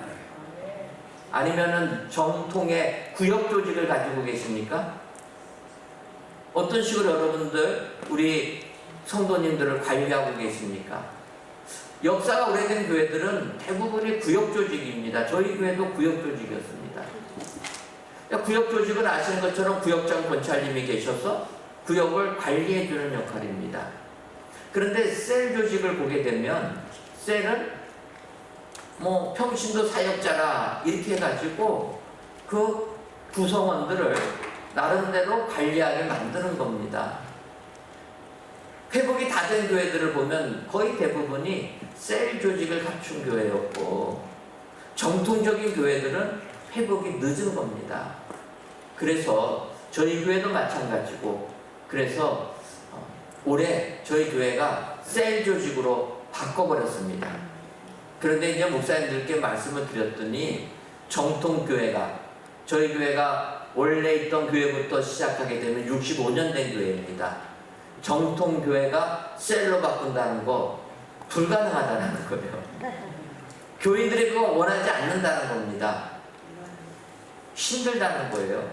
아니면은 정통의 구역 조직을 가지고 계십니까? 어떤 식으로 여러분들 우리 성도님들을 관리하고 계십니까? 역사가 오래된 교회들은 대부분이 구역 조직입니다. 저희 교회도 구역 조직이었습니다. 구역 조직은 아시는 것처럼 구역장 권찰님이 계셔서 구역을 관리해주는 역할입니다. 그런데 셀 조직을 보게 되면 셀은 뭐 평신도 사역자라 이렇게 해가지고 그 구성원들을 나름대로 관리하게 만드는 겁니다. 회복이 다 된 교회들을 보면 거의 대부분이 셀 조직을 갖춘 교회였고 정통적인 교회들은 회복이 늦은 겁니다. 그래서 저희 교회도 마찬가지고, 그래서 올해 저희 교회가 셀 조직으로 바꿔버렸습니다. 그런데 이제 목사님들께 말씀을 드렸더니 정통교회가, 저희 교회가 원래 있던 교회부터 시작하게 되면 65년 된 교회입니다. 정통교회가 셀로 바꾼다는 거 불가능하다는 거예요. 교인들이 그거 원하지 않는다는 겁니다. 힘들다는 거예요.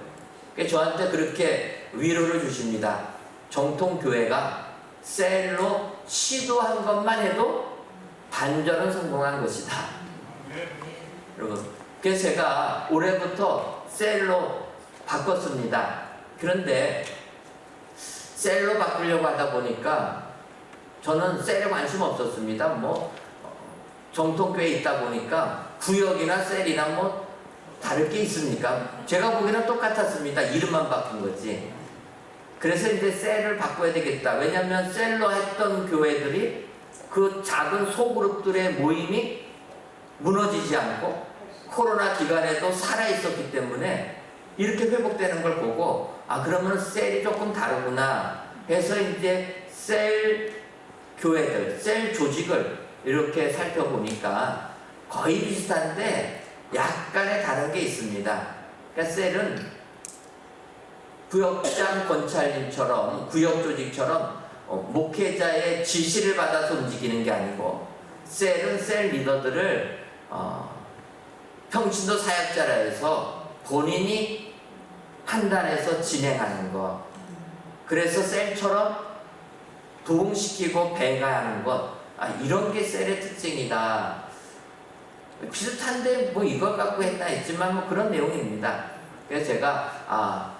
그래서 저한테 그렇게 위로를 주십니다. 정통교회가 셀로 시도한 것만 해도 반절은 성공한 것이다. 여러분, 그래서 제가 올해부터 셀로 바꿨습니다. 그런데 셀로 바꾸려고 하다 보니까 저는 셀에 관심 없었습니다. 뭐 정통교회에 있다 보니까 구역이나 셀이나 뭐 다를 게 있습니까? 제가 보기에는 똑같았습니다. 이름만 바꾼 거지. 그래서 이제 셀을 바꿔야 되겠다. 왜냐하면 셀로 했던 교회들이 그 작은 소그룹들의 모임이 무너지지 않고 코로나 기간에도 살아있었기 때문에 이렇게 회복되는 걸 보고, 아, 그러면 셀이 조금 다르구나 해서 이제 셀 교회들, 셀 조직을 이렇게 살펴보니까 거의 비슷한데 약간의 다른 게 있습니다. 그러니까 셀은 구역장 권찰님처럼, 구역 조직처럼 목회자의 지시를 받아서 움직이는 게 아니고, 셀은 셀 리더들을 평신도 사역자라 해서 본인이 판단해서 진행하는 것. 그래서 셀처럼 도움시키고 배가하는 것. 아, 이런 게 셀의 특징이다. 비슷한데 뭐 이걸 갖고 했나 했지만 뭐 그런 내용입니다. 그래서 제가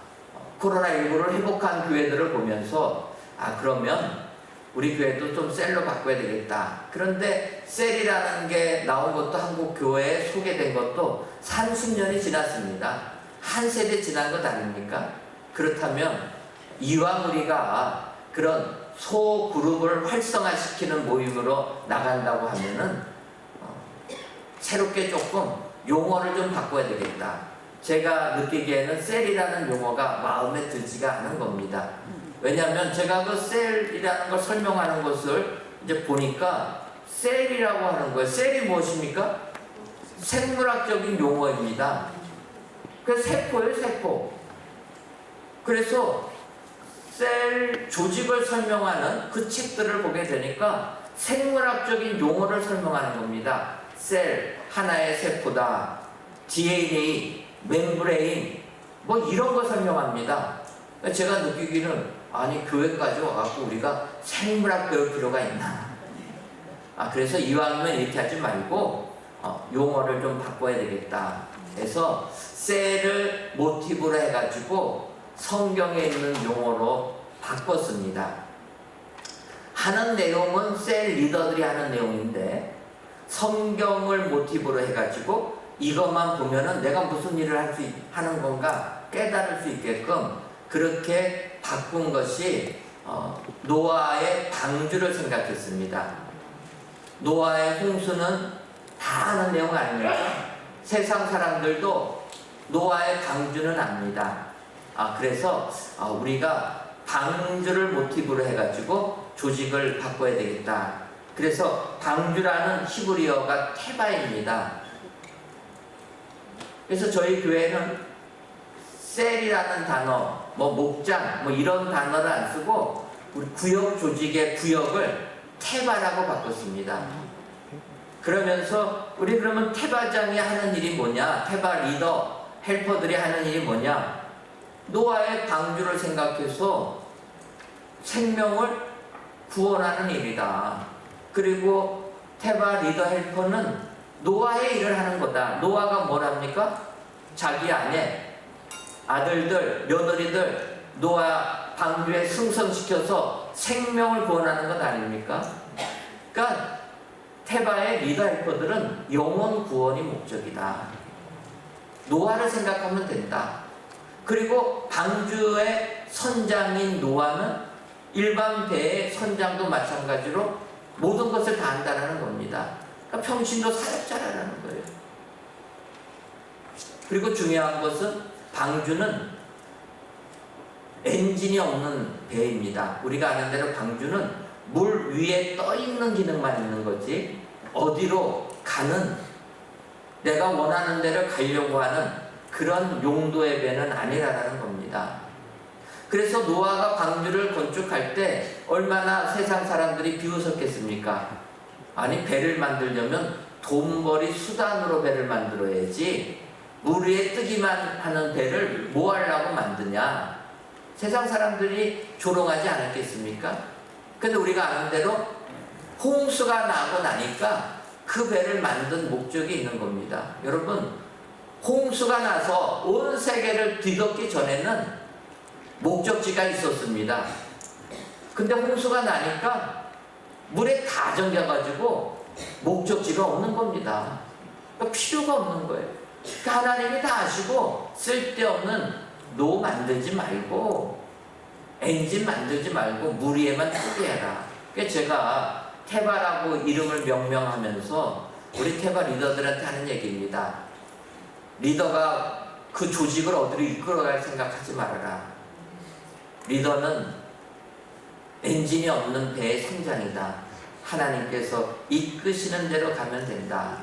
코로나19를 회복한 교회들을 보면서 그러면 우리 교회도 좀 셀로 바꿔야 되겠다. 그런데 셀이라는 게 나온 것도 한국 교회에 소개된 것도 30년이 지났습니다. 한 세대 지난 것 아닙니까? 그렇다면 이왕 우리가 그런 소그룹을 활성화시키는 모임으로 나간다고 하면은 새롭게 조금 용어를 좀 바꿔야 되겠다. 제가 느끼기에는 셀이라는 용어가 마음에 들지가 않은 겁니다. 왜냐하면 제가 그 셀이라는 걸 설명하는 것을 이제 보니까 셀이라고 하는 거예요. 셀이 무엇입니까? 생물학적인 용어입니다. 그래서 세포예요, 세포. 그래서 셀 조직을 설명하는 그 책들을 보게 되니까 생물학적인 용어를 설명하는 겁니다. 셀, 하나의 세포다. DNA, 멤브레인, 뭐 이런 거 설명합니다. 제가 느끼기는, 아니 교회까지 와갖고 우리가 생물학 배울 필요가 있나. 그래서 이왕이면 이렇게 하지 말고 용어를 좀 바꿔야 되겠다. 그래서 셀을 모티브로 해가지고 성경에 있는 용어로 바꿨습니다. 하는 내용은 셀 리더들이 하는 내용인데 성경을 모티브로 해가지고 이것만 보면은 내가 무슨 일을 하는 건가 깨달을 수 있게끔 그렇게 바꾼 것이 노아의 방주를 생각했습니다. 노아의 홍수는 다 아는 내용 아닙니까? 세상 사람들도 노아의 방주는 압니다. 그래서 우리가 방주를 모티브로 해가지고 조직을 바꿔야 되겠다. 그래서 방주라는 히브리어가 테바입니다. 그래서 저희 교회는 셀이라는 단어, 뭐 목장, 뭐 이런 단어를 안 쓰고 우리 구역 조직의 구역을 테바라고 바꿨습니다. 그러면서 우리 그러면 테바장이 하는 일이 뭐냐? 테바 리더, 헬퍼들이 하는 일이 뭐냐? 노아의 방주를 생각해서 생명을 구원하는 일이다. 그리고 테바 리더 헬퍼는 노아의 일을 하는 거다. 노아가 뭘 합니까? 자기 아내, 아들들, 며느리들 노아 방주에 승선시켜서 생명을 구원하는 것 아닙니까? 그러니까 테바의 리더 헬퍼들은 영혼 구원이 목적이다. 노아를 생각하면 된다. 그리고 방주의 선장인 노아는 일반 배의 선장도 마찬가지로 모든 것을 다 한다는 겁니다. 그러니까 평신도 사역자라는 거예요. 그리고 중요한 것은 방주는 엔진이 없는 배입니다. 우리가 아는 대로 방주는 물 위에 떠 있는 기능만 있는 거지 어디로 가는, 내가 원하는 데를 가려고 하는 그런 용도의 배는 아니라는 겁니다. 그래서 노아가 방주를 건축할 때 얼마나 세상 사람들이 비웃었겠습니까? 아니, 배를 만들려면 돈벌이 수단으로 배를 만들어야지 물 위에 뜨기만 하는 배를 뭐 하려고 만드냐, 세상 사람들이 조롱하지 않았겠습니까? 근데 우리가 아는 대로 홍수가 나고 나니까 그 배를 만든 목적이 있는 겁니다. 여러분, 홍수가 나서 온 세계를 뒤덮기 전에는 목적지가 있었습니다. 근데 홍수가 나니까 물에 다 잠겨가지고 목적지가 없는 겁니다. 그러니까 필요가 없는 거예요. 그러니까 하나님이 다 아시고 쓸데없는 노 만들지 말고 엔진 만들지 말고 물 위에만 뜨게 해라. 그러니까 제가 테바라고 이름을 명명하면서 우리 테바 리더들한테 하는 얘기입니다. 리더가 그 조직을 어디로 이끌어갈 생각하지 말아라. 리더는 엔진이 없는 배의 선장이다. 하나님께서 이끄시는 대로 가면 된다.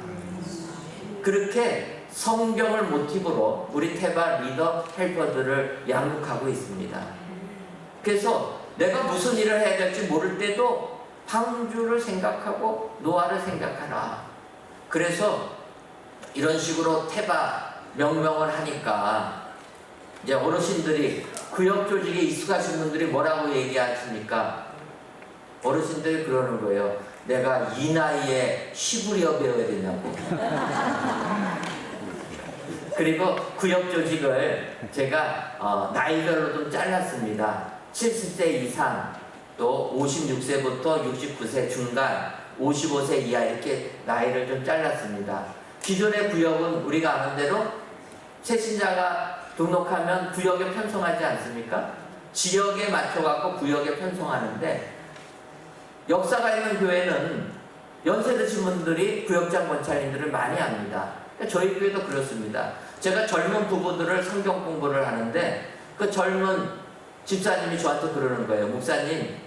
그렇게 성경을 모티브로 우리 테바 리더 헬퍼들을 양육하고 있습니다. 그래서 내가 무슨 일을 해야 될지 모를 때도 방주를 생각하고 노아를 생각하라. 그래서 이런 식으로 테바 명명을 하니까 이제 어르신들이, 구역 조직에 익숙하신 분들이 뭐라고 얘기하십니까? 어르신들이 그러는 거예요. 내가 이 나이에 히브리어 배워야 되냐고. 그리고 구역 조직을 제가 나이별로 좀 잘랐습니다. 70세 이상, 또 56세부터 69세 중간, 55세 이하 이렇게 나이를 좀 잘랐습니다. 기존의 구역은 우리가 아는 대로 새신자가 등록하면 구역에 편성하지 않습니까? 지역에 맞춰갖고 구역에 편성하는데, 역사가 있는 교회는 연세 드신 분들이 구역장 권찰님들을 많이 합니다. 저희 교회도 그렇습니다. 제가 젊은 부부들을 성경 공부를 하는데 그 젊은 집사님이 저한테 그러는 거예요. 목사님,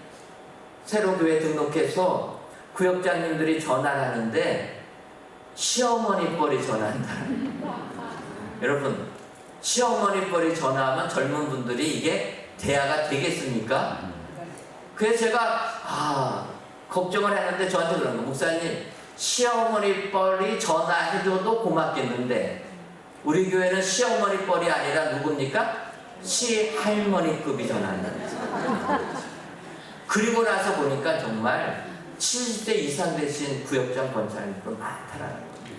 새로 교회 등록해서 구역장님들이 전화를 하는데 시어머니 뻘이 전화한다. 여러분, 시어머니 뻘이 전화하면 젊은 분들이 이게 대화가 되겠습니까? 그래서 제가 걱정을 했는데 저한테 그런 거, 목사님, 시어머니 뻘이 전화해줘도 고맙겠는데 우리 교회는 시어머니 뻘이 아니라 누굽니까? 시할머니급이 전화한다. 그리고 나서 보니까 정말 70세 이상 되신 구역장 권찰님들 많다라는 겁니다.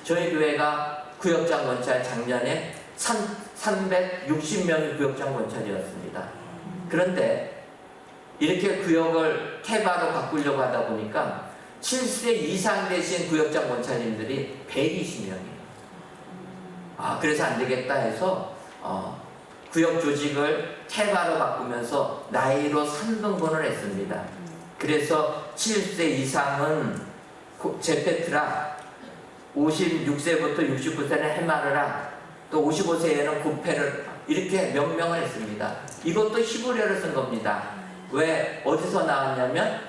저희 교회가 구역장 권찰 작년에 360명이 구역장 권찰이었습니다. 그런데 이렇게 구역을 테바로 바꾸려고 하다 보니까 70세 이상 되신 구역장 권찰님들이 120명이에요. 그래서 안 되겠다 해서 구역 조직을 테바로 바꾸면서 나이로 3등분을 했습니다. 그래서 70세 이상은 제페트라, 56세부터 69세는 헤마르라, 또 55세에는 고페를 이렇게 명명을 했습니다. 이것도 히브리어를 쓴 겁니다. 왜? 어디서 나왔냐면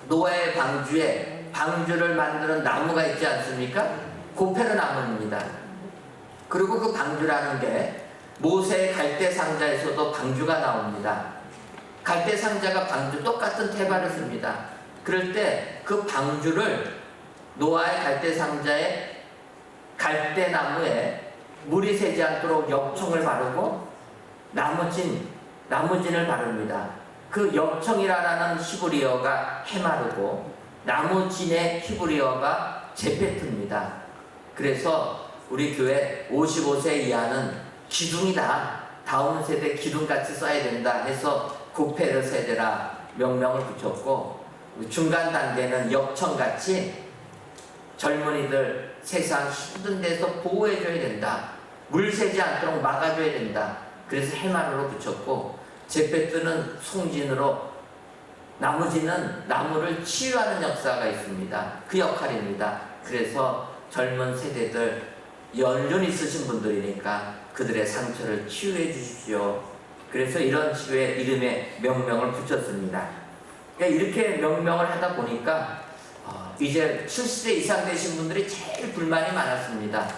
노아의 방주에 방주를 만드는 나무가 있지 않습니까? 고페르 나무입니다. 그리고 그 방주라는 게 모세의 갈대 상자에서도 방주가 나옵니다. 갈대 상자가 방주, 똑같은 테바를 씁니다. 그럴 때 그 방주를 노아의 갈대 상자에 갈대 나무에 물이 새지 않도록 엽청을 바르고 나무진을 바릅니다. 그 엽청이라는 히브리어가 헤마르고 나무진의 히브리어가 제페트입니다. 그래서 우리 교회 55세 이하는 기둥이다, 다음 세대 기둥같이 써야 된다 해서 고페르 세대라 명명을 붙였고, 중간 단계는 엽청같이 젊은이들 세상 힘든 데서 보호해줘야 된다, 물 새지 않도록 막아줘야 된다, 그래서 해마르로 붙였고, 제페트는 송진으로, 나무진은 나무를 치유하는 역사가 있습니다. 그 역할입니다. 그래서 젊은 세대들 연륜 있으신 분들이니까 그들의 상처를 치유해 주십시오. 그래서 이런 치유의 이름에 명명을 붙였습니다. 그러니까 이렇게 명명을 하다 보니까 이제 70세 이상 되신 분들이 제일 불만이 많았습니다.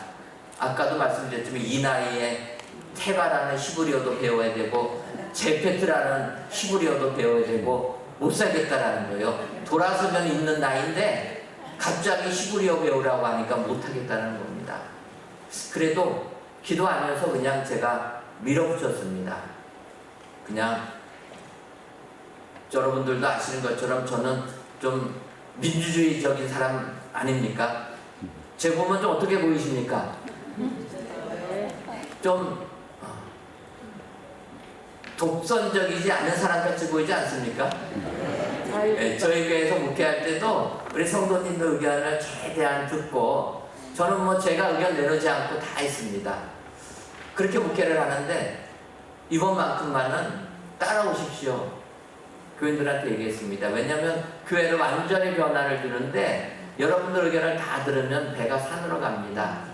아까도 말씀드렸지만 이 나이에 테바라는 히브리어도 배워야 되고 제페트라는 히브리어도 배워야 되고 못 살겠다라는 거예요. 돌아서면 있는 나이인데 갑자기 히브리어 배우라고 하니까 못 하겠다는 겁니다. 그래도 기도하면서 그냥 제가 밀어붙였습니다. 그냥 여러분들도 아시는 것처럼 저는 좀 민주주의적인 사람 아닙니까? 제 보면 좀 어떻게 보이십니까? 좀 독선적이지 않은 사람같이 보이지 않습니까? 네, 저희 교회에서 목회할 때도 우리 성도님들 의견을 최대한 듣고 저는 뭐 제가 의견 내놓지 않고 다 했습니다. 그렇게 목회를 하는데 이번만큼만은 따라오십시오. 교인들한테 얘기했습니다. 왜냐하면 교회를 완전히 변화를 주는데 여러분들 의견을 다 들으면 배가 산으로 갑니다.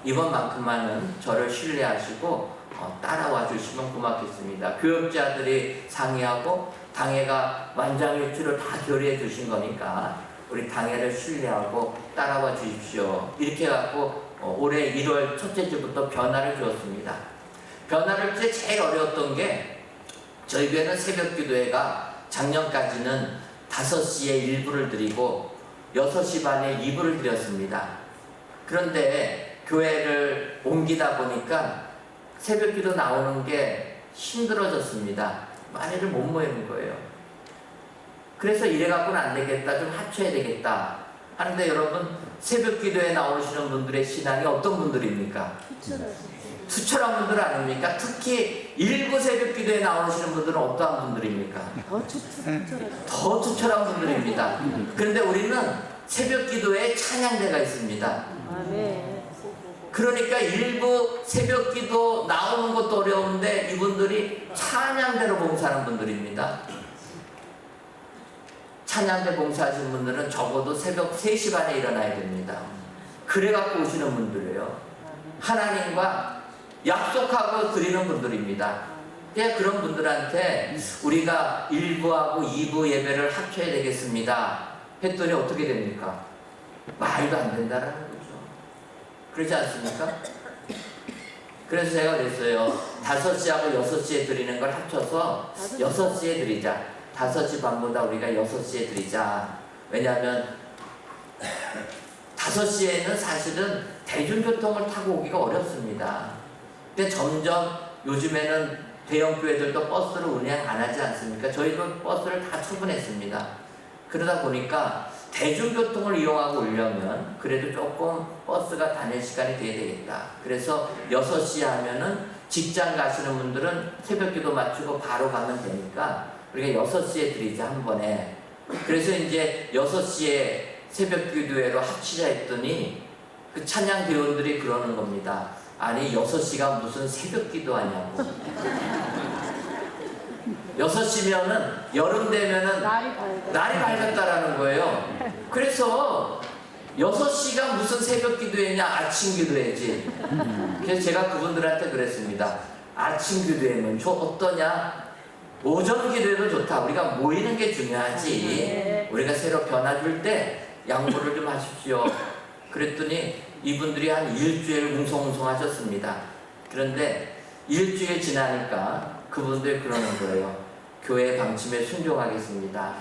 이번만큼만은 저를 신뢰하시고 따라와 주시면 고맙겠습니다. 교역자들이 상의하고 당회가 만장일치로 다 결의해 주신 거니까 우리 당회를 신뢰하고 따라와 주십시오. 이렇게 해갖고 올해 1월 첫째 주부터 변화를 주었습니다. 변화를 줄 때 제일 어려웠던 게 저희 교회는 새벽 기도회가 작년까지는 5시에 1부를 드리고 6시 반에 2부를 드렸습니다. 그런데 교회를 옮기다 보니까 새벽 기도 나오는 게 힘들어졌습니다. 많이를 못 모이는 거예요. 그래서 이래갖고는 안 되겠다, 좀 합쳐야 되겠다 하는데 여러분 새벽 기도에 나오시는 분들의 신앙이 어떤 분들입니까? 투철한 분들 아닙니까? 특히 일부 새벽 기도에 나오시는 분들은 어떠한 분들입니까? 더 투철한 분들입니다. 그런데 우리는 새벽 기도에 찬양대가 있습니다. 그러니까 일부 새벽 기도 나오는 것도 어려운데 이분들이 찬양대로 봉사하는 분들입니다. 찬양대 봉사하시는 분들은 적어도 새벽 3시 반에 일어나야 됩니다. 그래갖고 오시는 분들이에요. 하나님과 약속하고 드리는 분들입니다. 그런 분들한테 우리가 1부하고 2부 예배를 합쳐야 되겠습니다 했더니 어떻게 됩니까? 말도 안 된다라는 거죠. 그렇지 않습니까? 그래서 제가 그랬어요. 5시하고 6시에 드리는 걸 합쳐서 6시에 드리자. 5시 반보다 우리가 6시에 드리자. 왜냐하면 5시에는 사실은 대중교통을 타고 오기가 어렵습니다. 근데 점점 요즘에는 대형 교회들도 버스를 운행 안 하지 않습니까? 저희도 버스를 다 처분했습니다. 그러다 보니까 대중교통을 이용하고 오려면 그래도 조금 버스가 다닐 시간이 돼야 되겠다. 그래서 6시 하면은 직장 가시는 분들은 새벽기도 마치고 바로 가면 되니까 우리가 6시에 드리자 한 번에. 그래서 이제 6시에 새벽기도회로 합치자 했더니 그 찬양 대원들이 그러는 겁니다. 아니 6시가 무슨 새벽기도 하냐고. 6시면은 여름 되면은 날이 밝았다라는 거예요. 그래서 6시가 무슨 새벽 기도회냐, 아침 기도회지. 그래서 제가 그분들한테 그랬습니다. 아침 기도회는 어떠냐? 오전 기도회도 좋다. 우리가 모이는 게 중요하지. 우리가 새로 변화 줄 때 양보를 좀 하십시오. 그랬더니 이분들이 한 일주일 웅성웅성 하셨습니다. 그런데 일주일 지나니까 그분들 그러는 거예요. 교회 방침에 순종하겠습니다.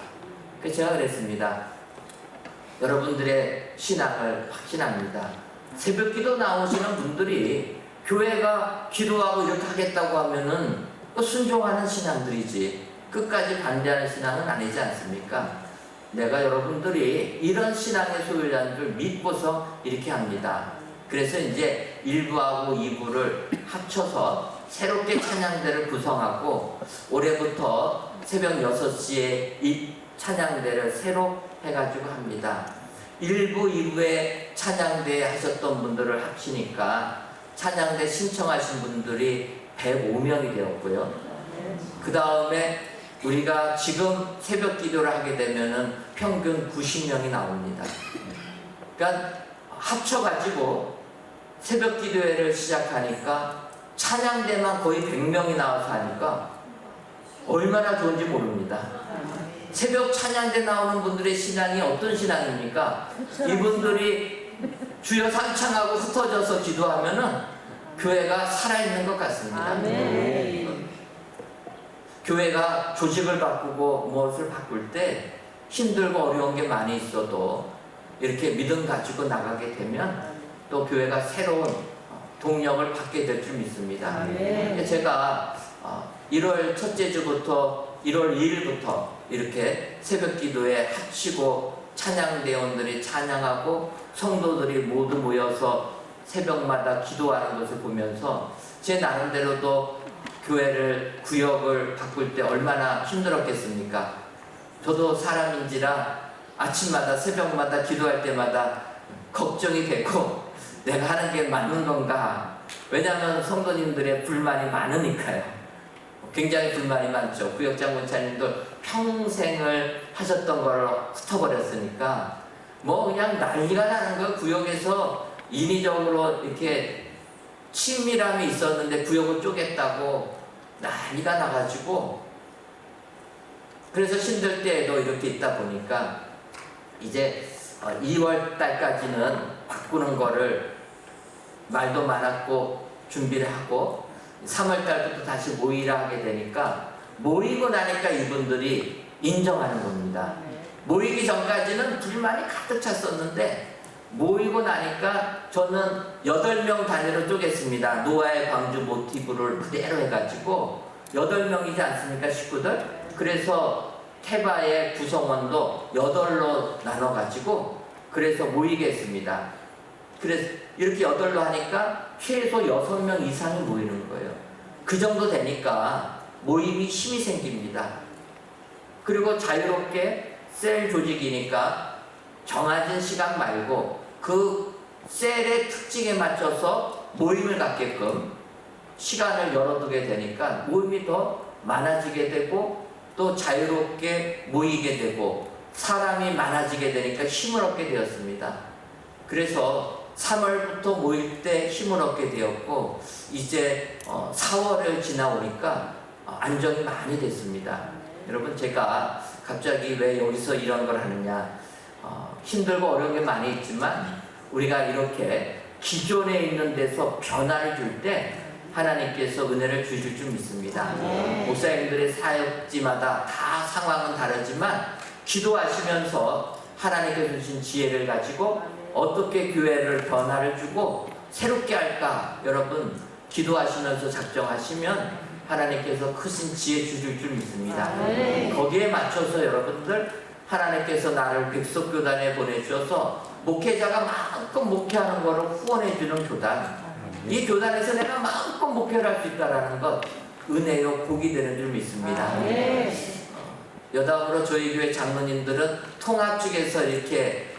그래서 제가 그랬습니다. 여러분들의 신앙을 확신합니다. 새벽기도 나오시는 분들이 교회가 기도하고 이렇게 하겠다고 하면은 순종하는 신앙들이지 끝까지 반대하는 신앙은 아니지 않습니까? 내가 여러분들이 이런 신앙의 소유자인 줄 믿고서 이렇게 합니다. 그래서 이제 1부하고 2부를 합쳐서 새롭게 찬양대를 구성하고 올해부터 새벽 6시에 이 찬양대를 새로 해가지고 합니다. 1부, 2부에 찬양대 하셨던 분들을 합치니까 찬양대 신청하신 분들이 105명이 되었고요. 그 다음에 우리가 지금 새벽 기도를 하게 되면은 평균 90명이 나옵니다. 그러니까 합쳐가지고 새벽 기도회를 시작하니까 찬양대만 거의 100명이 나와서 하니까 얼마나 좋은지 모릅니다. 새벽 찬양대 나오는 분들의 신앙이 어떤 신앙입니까? 이분들이 주여 삼창하고 흩어져서 기도하면은 교회가 살아있는 것 같습니다. 교회가 조직을 바꾸고 무엇을 바꿀 때 힘들고 어려운 게 많이 있어도 이렇게 믿음 가지고 나가게 되면 또 교회가 새로운 동력을 받게 될 줄 믿습니다. 제가 1월 첫째 주부터 1월 2일부터 이렇게 새벽 기도에 합치고 찬양대원들이 찬양하고 성도들이 모두 모여서 새벽마다 기도하는 것을 보면서 제 나름대로도 교회를 구역을 바꿀 때 얼마나 힘들었겠습니까? 저도 사람인지라 아침마다 새벽마다 기도할 때마다 걱정이 되고 내가 하는 게 맞는 건가? 왜냐하면 성도님들의 불만이 많으니까요. 굉장히 불만이 많죠. 구역장 권사님도 평생을 하셨던 걸 흩어버렸으니까 뭐 그냥 난리가 나는 거. 구역에서 인위적으로 이렇게 친밀함이 있었는데 구역을 쪼갰다고 난리가 나가지고, 그래서 신들 때에도 이렇게 있다 보니까 이제 2월 달까지는 바꾸는 거를 말도 많았고 준비를 하고 3월 달부터 다시 모이라 하게 되니까, 모이고 나니까 이분들이 인정하는 겁니다. 모이기 전까지는 불만이 가득 찼었는데 모이고 나니까 저는 8명 단위로 쪼갰습니다. 노아의 방주 모티브를 그대로 해가지고 8명이지 않습니까, 식구들? 그래서 테바의 구성원도 8로 나눠가지고 그래서 모이게 했습니다. 그래서 이렇게 8로 하니까 최소 6명 이상이 모이는 거예요. 그 정도 되니까 모임이 힘이 생깁니다. 그리고 자유롭게 셀 조직이니까 정해진 시간 말고 그 셀의 특징에 맞춰서 모임을 갖게끔 시간을 열어두게 되니까 모임이 더 많아지게 되고 또 자유롭게 모이게 되고 사람이 많아지게 되니까 힘을 얻게 되었습니다. 그래서 3월부터 모일 때 힘을 얻게 되었고 이제 4월을 지나오니까 안정이 많이 됐습니다. 여러분, 제가 갑자기 왜 여기서 이런 걸 하느냐, 힘들고 어려운 게 많이 있지만 우리가 이렇게 기존에 있는 데서 변화를 줄 때 하나님께서 은혜를 주실 줄 믿습니다. 목사님들의 사역지마다 다 상황은 다르지만 기도하시면서 하나님께서 주신 지혜를 가지고 어떻게 교회를 변화를 주고 새롭게 할까, 여러분 기도하시면서 작정하시면 하나님께서 크신 지혜 주실 줄 믿습니다. 거기에 맞춰서 여러분들, 하나님께서 나를 백석교단에 보내주셔서 목회자가 마음껏 목회하는 것을 후원해주는 교단, 이 교단에서 내가 마음껏 목회를 할 수 있다는 것, 은혜요 복이 되는 줄 믿습니다. 여담으로 저희 교회 장로님들은 통합 측에서 이렇게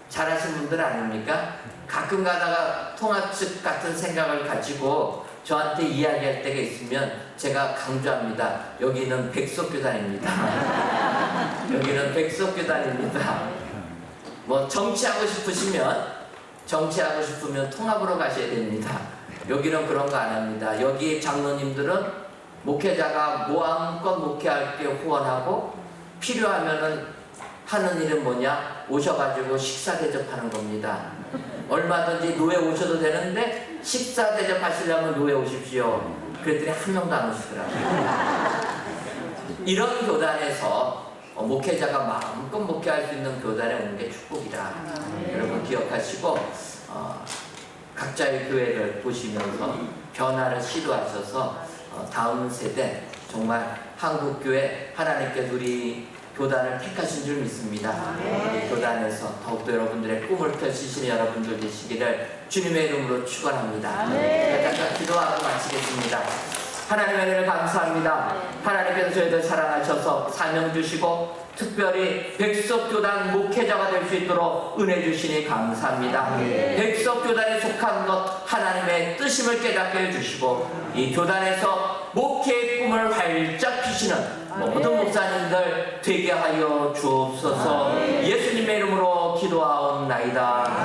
잘하신 분들 아닙니까? 가끔 가다가 통합 측 같은 생각을 가지고 저한테 이야기할 때가 있으면 제가 강조합니다. 여기는 백석교단입니다. 여기는 백석교단입니다. 뭐 정치하고 싶으면 통합으로 가셔야 됩니다. 여기는 그런 거 안 합니다. 여기 장로님들은 목회자가 마음껏 목회할 때 후원하고 필요하면은 하는 일은 뭐냐? 오셔가지고 식사 대접하는 겁니다. 얼마든지 노예 오셔도 되는데 식사 대접하시려면 노예 오십시오. 그랬더니 한 명도 안 오시더라고요. 이런 교단에서 목회자가 마음껏 목회할 수 있는 교단에 오는 게 축복이다. 여러분 기억하시고 각자의 교회를 보시면서 변화를 시도하셔서 다음 세대 정말 한국교회 하나님께서 우리 교단을 택하신 줄 믿습니다. 우리 교단에서 더욱더 여러분들의 꿈을 펼치시는 여러분들 되시기를 주님의 이름으로 축원합니다. 잠깐 기도하고 마치겠습니다. 하나님의 은혜를 감사합니다. 하나님께서 저희들 사랑하셔서 사명 주시고 특별히 백석교단 목회자가 될 수 있도록 은혜 주시니 감사합니다. 백석교단에 속한 것 하나님의 뜻임을 깨닫게 해주시고 이 교단에서 목회의 꿈을 활짝 피시는 모든 목사님들 되게 하여 주옵소서. 예수님의 이름으로 기도하옵나이다.